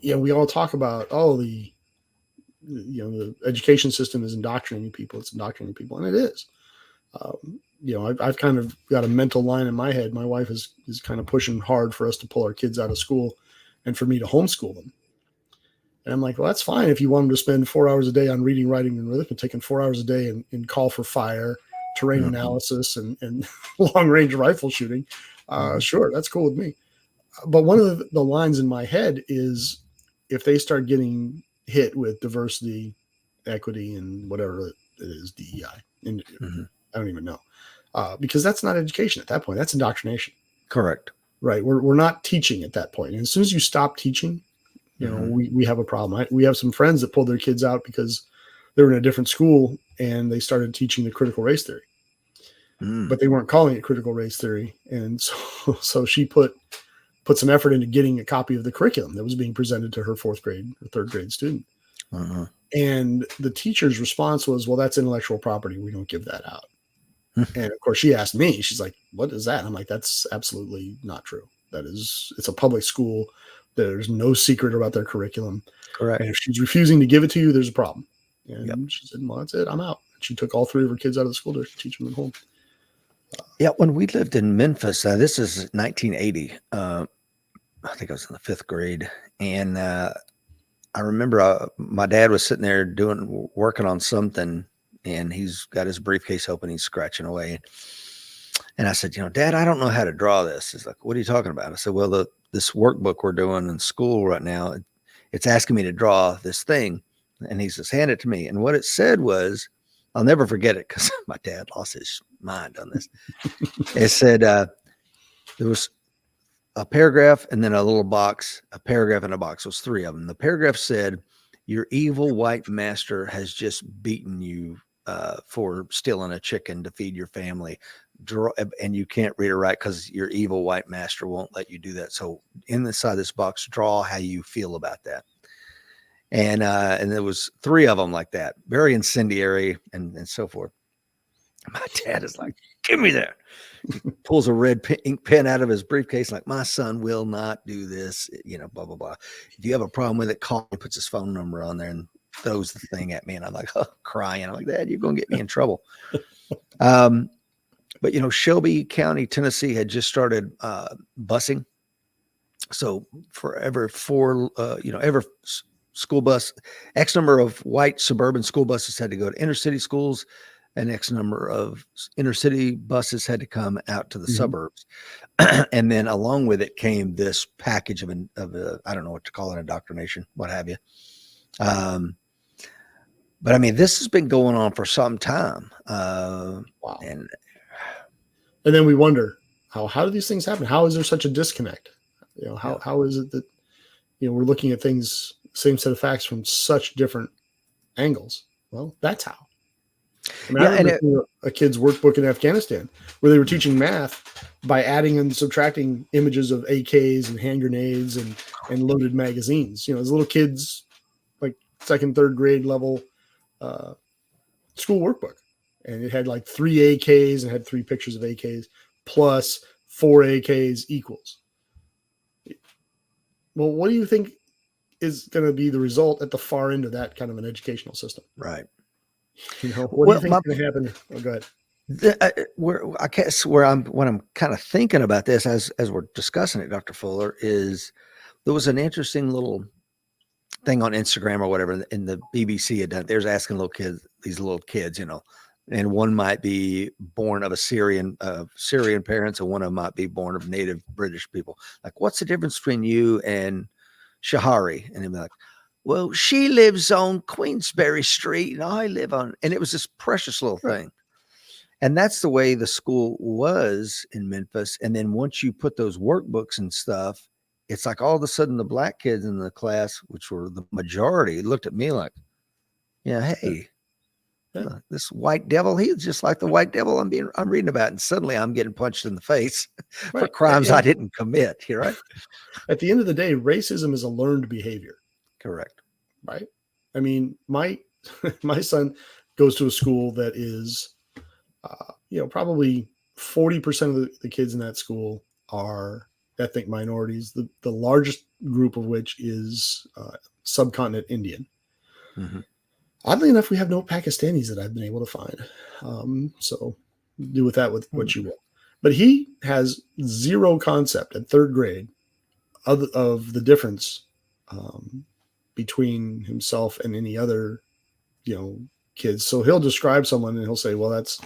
We all talk about, the education system is indoctrinating people. It's indoctrinating people. And it is. I've kind of got a mental line in my head. My wife is kind of pushing hard for us to pull our kids out of school and for me to homeschool them. And I'm like, well, that's fine if you want them to spend 4 hours a day on reading, writing, and arithmetic, taking 4 hours a day in call for fire, terrain analysis, and long-range rifle shooting. Sure, that's cool with me. But one of the lines in my head is, if they start getting hit with diversity, equity, and whatever it is, DEI, I don't even know, because that's not education at that point. That's indoctrination. Correct. Right. We're not teaching at that point. And as soon as you stop teaching, we have a problem. We have some friends that pulled their kids out because they were in a different school and they started teaching the critical race theory, but they weren't calling it critical race theory. And so she put some effort into getting a copy of the curriculum that was being presented to her 4th grade or 3rd grade student. And the teacher's response was, well, that's intellectual property. We don't give that out. And of course she asked me, she's like, what is that? I'm like, that's absolutely not true. It's a public school. There's no secret about their curriculum. Correct. And if she's refusing to give it to you, there's a problem. And she said, well, that's it. I'm out. And she took all 3 of her kids out of the school to teach them at home. When we lived in Memphis, this is 1980. I think I was in the 5th grade. And I remember my dad was sitting there working on something, and he's got his briefcase open. He's scratching away. And I said, Dad, I don't know how to draw this. He's like, what are you talking about? I said, well, this workbook we're doing in school right now, it's asking me to draw this thing. And he says, hand it to me. And what it said was, I'll never forget it because my dad lost his mind on this. It said, there was a paragraph and then a little box, a paragraph and a box. It was 3 of them. The paragraph said, your evil white master has just beaten you for stealing a chicken to feed your family. And you can't read or write because your evil white master won't let you do that. So inside this box, draw how you feel about that. And there was 3 of them like that, very incendiary and so forth. My dad is like, give me that. He pulls a red ink pen out of his briefcase, like, my son will not do this, blah, blah, blah. If you have a problem with it, call me, puts his phone number on there and throws the thing at me. And I'm like, crying. I'm like, Dad, you're going to get me in trouble. But, Shelby County, Tennessee had just started busing. So for every school bus, X number of white suburban school buses had to go to inner city schools, and X number of inner city buses had to come out to the suburbs. And then along with it came this package of I don't know what to call it, indoctrination, what have you. But I mean, this has been going on for some time. Wow. And then we wonder, how do these things happen? How is there such a disconnect? How is it that, we're looking at things, same set of facts from such different angles? Well, that's how. I mean, I remember a kid's workbook in Afghanistan where they were teaching math by adding and subtracting images of AKs and hand grenades and loaded magazines. As little kids, like 2nd, 3rd grade level school workbook. And it had like 3 AKs and had 3 pictures of AKs plus 4 AKs equals. Well, what do you think is going to be the result at the far end of that kind of an educational system? Right. What do you think is going to happen? Oh, go ahead. What I'm kind of thinking about this as we're discussing it, Dr. Fuller, is there was an interesting little thing on Instagram or whatever, and the BBC had done. There's asking these little kids, and one might be born of Syrian parents, and one of them might be born of native British people. Like, what's the difference between you and Shahari? And they'd be like, well, she lives on Queensberry Street and I live on, and it was this precious little thing. And that's the way the school was in Memphis. And then once you put those workbooks and stuff, it's like all of a sudden the black kids in the class, which were the majority, looked at me like, hey, this white devil, he's just like the white devil I'm reading about. And suddenly I'm getting punched in the face for crimes I didn't commit. You're right. At the end of the day, racism is a learned behavior. Correct. Right. I mean, my son goes to a school that is, probably 40% of the kids in that school are ethnic minorities. The largest group of which is subcontinent Indian. Mm-hmm. Oddly enough, we have no Pakistanis that I've been able to find. So do with that with what you will. But he has zero concept at 3rd grade of the difference between himself and any other, kids. So he'll describe someone and he'll say, well, that's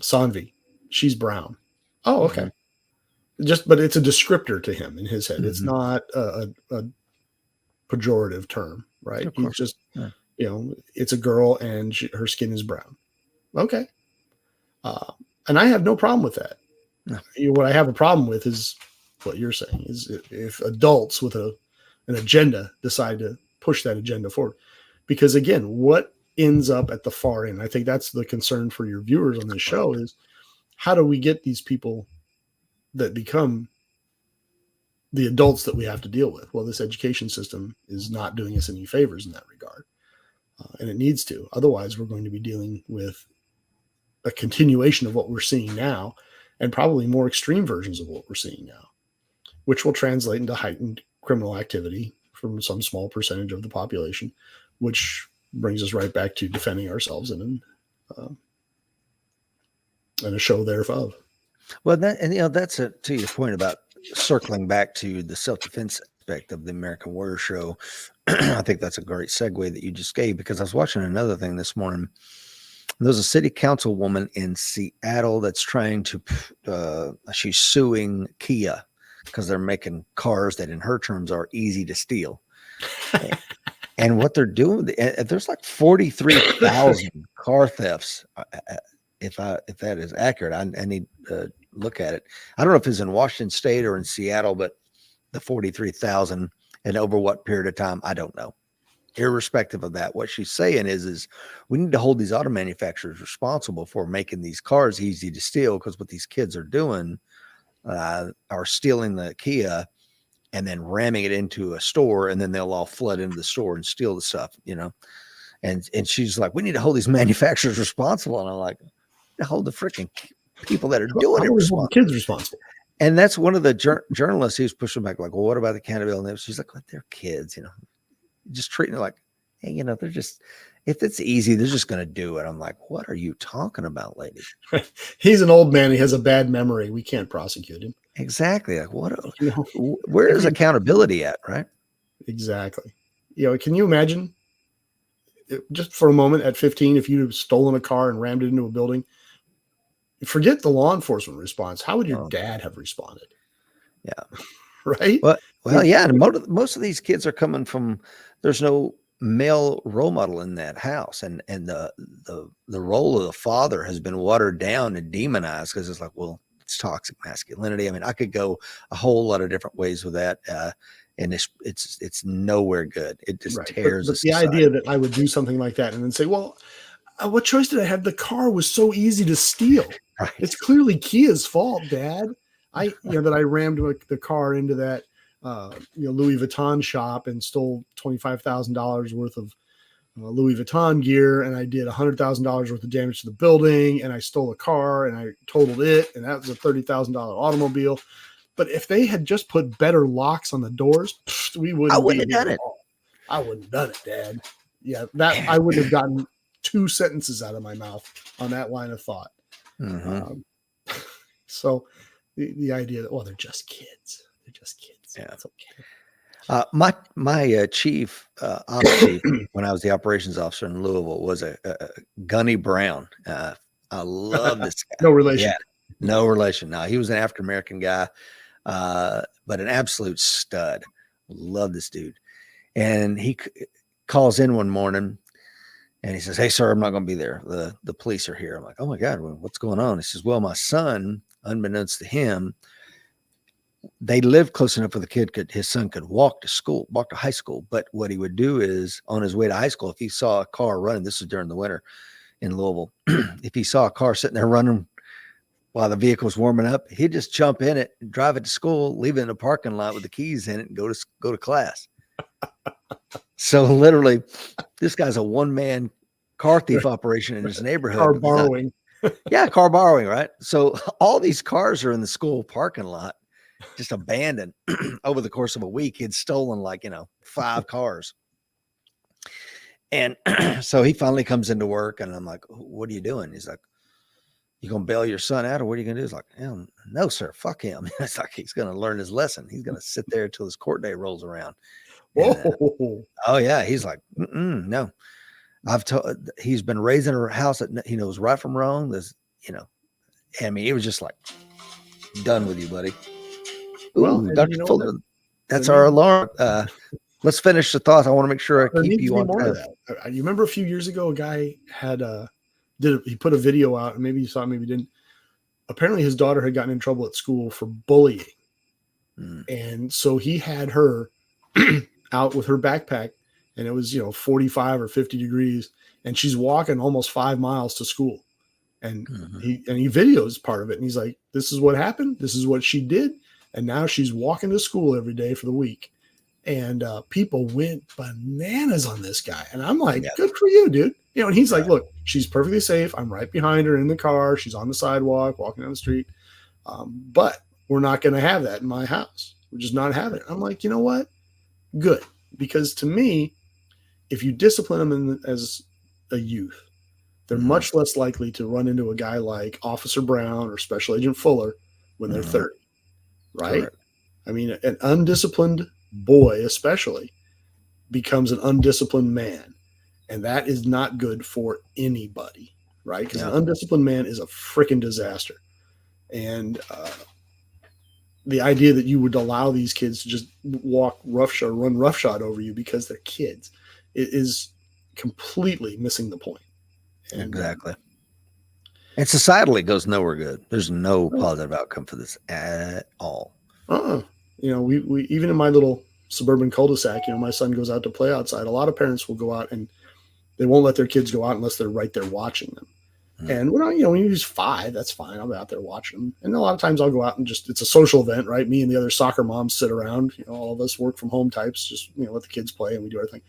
Sanvi. She's brown. Oh, okay. Mm-hmm. But it's a descriptor to him in his head. Mm-hmm. It's not a pejorative term, right? He's just, it's a girl and her skin is brown. Okay. And I have no problem with that. No. What I have a problem with is what you're saying is if adults with an agenda decide to push that agenda forward, because again, what ends up at the far end, I think that's the concern for your viewers on this show, is how do we get these people that become the adults that we have to deal with? Well, this education system is not doing us any favors in that regard. And it needs to. Otherwise, we're going to be dealing with a continuation of what we're seeing now, and probably more extreme versions of what we're seeing now, which will translate into heightened criminal activity from some small percentage of the population, which brings us right back to defending ourselves and a show thereof. Well, that's to your point about circling back to the self-defense aspect of the American Warrior Show. I think that's a great segue that you just gave, because I was watching another thing this morning. There's a city council woman in Seattle that's trying to, she's suing Kia because they're making cars that in her terms are easy to steal. And what they're doing, there's like 43,000 car thefts. If that is accurate, I need to look at it. I don't know if it's in Washington State or in Seattle, but the 43,000, And over what period of time, I don't know. Irrespective of that, what she's saying is we need to hold these auto manufacturers responsible for making these cars easy to steal, because what these kids are doing are stealing the Kia and then ramming it into a store, and then they'll all flood into the store and steal the stuff, And she's like, we need to hold these manufacturers responsible. And I'm like, hold the freaking people that are doing it responsible. Kids responsible. And that's one of the journalists who's pushing back, like, well, what about the accountability? She's like, well, they're kids, just treating it like, hey, they're just, if it's easy, they're just going to do it. I'm like, what are you talking about, lady? He's an old man. He has a bad memory. We can't prosecute him. Exactly. Like, where is accountability at, right? Exactly. Can you imagine, just for a moment, at 15, if you'd have stolen a car and rammed it into a building? Forget the law enforcement response. How would your dad have responded? Yeah. Right? Well, yeah. And most of these kids are coming from, there's no male role model in that house. And the role of the father has been watered down and demonized, because it's like, well, it's toxic masculinity. I mean, I could go a whole lot of different ways with that. And it's nowhere good. It just tears but the idea that I would do something like that and then say, well, what choice did I have? The car was so easy to steal. Right. It's clearly Kia's fault, Dad. That I rammed the car into that Louis Vuitton shop and stole $25,000 worth of Louis Vuitton gear, and I did $100,000 worth of damage to the building, and I stole a car and I totaled it, and that was a $30,000 automobile. But if they had just put better locks on the doors, we wouldn't. I wouldn't have done it. I wouldn't have done it, Dad. Yeah, I wouldn't have gotten 2 sentences out of my mouth on that line of thought. Mm-hmm. So the idea that, they're just kids. They're just kids. Yeah, it's okay. My chief, ops chief, when I was the operations officer in Louisville, was a Gunny Brown. I love this guy. No relation. Yeah, no relation. No, he was an African American guy, but an absolute stud. Love this dude. And he calls in one morning and he says, "Hey, sir, I'm not going to be there. The police are here." I'm like, "Oh my God, what's going on?" He says, "Well, my son, unbeknownst to him, they lived close enough where his son could walk to high school. But what he would do is, on his way to high school, if he saw a car running, this is during the winter in Louisville, if he saw a car sitting there running while the vehicle was warming up, he'd just jump in it and drive it to school, leave it in the parking lot with the keys in it, and go to class." So literally, this guy's a one-man car thief operation in his neighborhood. Car borrowing. Yeah, car borrowing, right? So all these cars are in the school parking lot, just abandoned. Over the course of a week, he'd stolen 5 cars. And so he finally comes into work, and I'm like, "What are you doing?" He's like, "You gonna bail your son out, or what are you gonna do?" He's like, "No, sir, fuck him." It's like, he's gonna learn his lesson. He's gonna sit there until his court day rolls around. And, oh yeah, he's like, "No." He's been raised in a house that he knows right from wrong. There's, I mean, it was just like, done with you, buddy. Ooh, Dr. Fuller, that's our alarm. Let's finish the thought. I want to make sure I keep you on track. You remember a few years ago, a guy had he put a video out, and maybe you saw it, maybe you didn't. Apparently his daughter had gotten in trouble at school for bullying. And so he had her out with her backpack, and it was, 45 or 50 degrees, and she's walking almost 5 miles to school. And he videos part of it. And he's like, "This is what happened. This is what she did. And now she's walking to school every day for the week." And people went bananas on this guy. And I'm like, "Good for you, dude." And he's like, "Look, she's perfectly safe. I'm right behind her in the car. She's on the sidewalk, walking down the street. But we're not going to have that in my house. We're just not having it." I'm like, "You know what? Good." Because to me, if you discipline them as a youth, they're much less likely to run into a guy like Officer Brown or Special Agent Fuller when they're 30, right? Correct. I mean, an undisciplined boy especially becomes an undisciplined man, and that is not good for anybody, right? Because an undisciplined man is a freaking disaster. And the idea that you would allow these kids to just run roughshod over you because they're kids, it is completely missing the point. And, exactly. And societally goes nowhere good. There's no positive outcome for this at all. We even in my little suburban cul-de-sac, my son goes out to play outside. A lot of parents will go out and they won't let their kids go out unless they're right there watching them. And when he's 5, that's fine. I'll be out there watching them. And a lot of times I'll go out and it's a social event, right? Me and the other soccer moms sit around, all of us work from home types, just, let the kids play and we do our thing.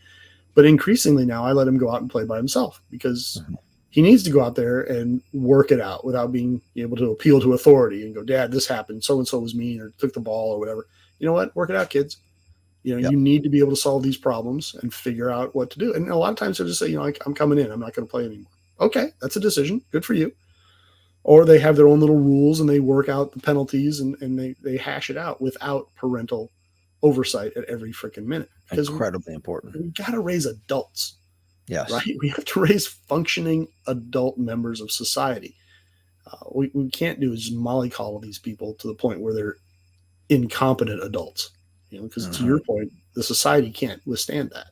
But increasingly now I let him go out and play by himself because he needs to go out there and work it out without being able to appeal to authority and go, Dad, this happened. So-and-so was mean or took the ball or whatever. You know what? Work it out, kids. You need to be able to solve these problems and figure out what to do. And a lot of times they'll just say, I'm coming in. I'm not going to play anymore. Okay, that's a decision. Good for you. Or they have their own little rules and they work out the penalties and they hash it out without parental oversight at every freaking minute. Incredibly important. We got to raise adults. Yes. Right? We have to raise functioning adult members of society. We can't do is just mollycoddle these people to the point where they're incompetent adults. Because to your point, the society can't withstand that.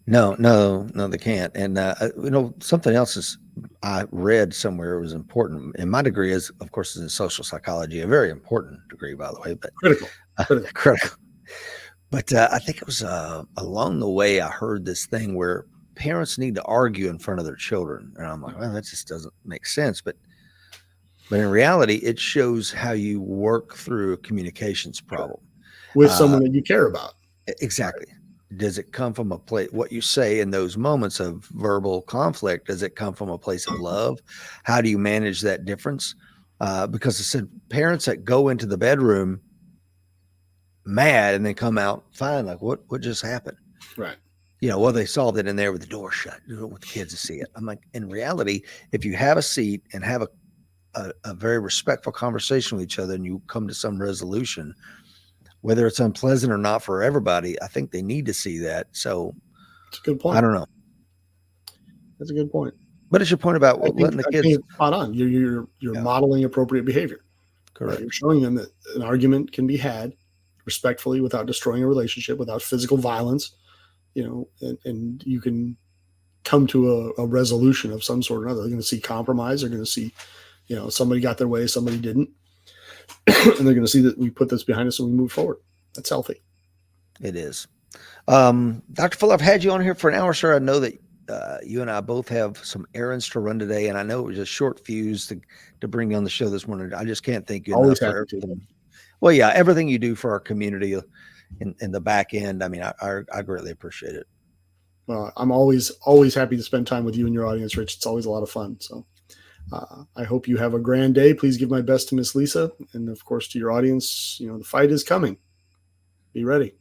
No, they can't. And, something else is I read somewhere was important. And my degree is, of course, is in social psychology, a very important degree, by the way, but critical. But I think it was along the way, I heard this thing where parents need to argue in front of their children. And I'm like, well, that just doesn't make sense. But in reality, it shows how you work through a communications problem. With someone that you care about. Exactly. Right. Does it come from a place, what you say in those moments of verbal conflict, does it come from a place of love? How do you manage that difference? Because I said parents that go into the bedroom mad and then come out fine, like what just happened? Right. They solved it in there with the door shut. You don't want the kids to see it. I'm like, in reality, if you have a seat and have a very respectful conversation with each other and you come to some resolution, whether it's unpleasant or not for everybody, I think they need to see that. So that's a good point. I don't know. That's a good point. What is your point about letting the kids? It's spot on. You're modeling appropriate behavior. Correct. Right? You're showing them that an argument can be had respectfully without destroying a relationship, without physical violence, and you can come to a resolution of some sort or another. They're going to see compromise. They're going to see, somebody got their way, somebody didn't. And they're going to see that we put this behind us and we move forward. That's healthy. It is. Dr. Fuller, I've had you on here for an hour, sir. I know that you and I both have some errands to run today, and I know it was a short fuse to bring you on the show this morning. I just can't thank you enough for everything. Well, yeah, everything you do for our community in the back end. I mean, I greatly appreciate it. Well, I'm always happy to spend time with you and your audience, Rich. It's always a lot of fun. So I hope you have a grand day. Please give my best to Miss Lisa. And of course, to your audience, the fight is coming. Be ready.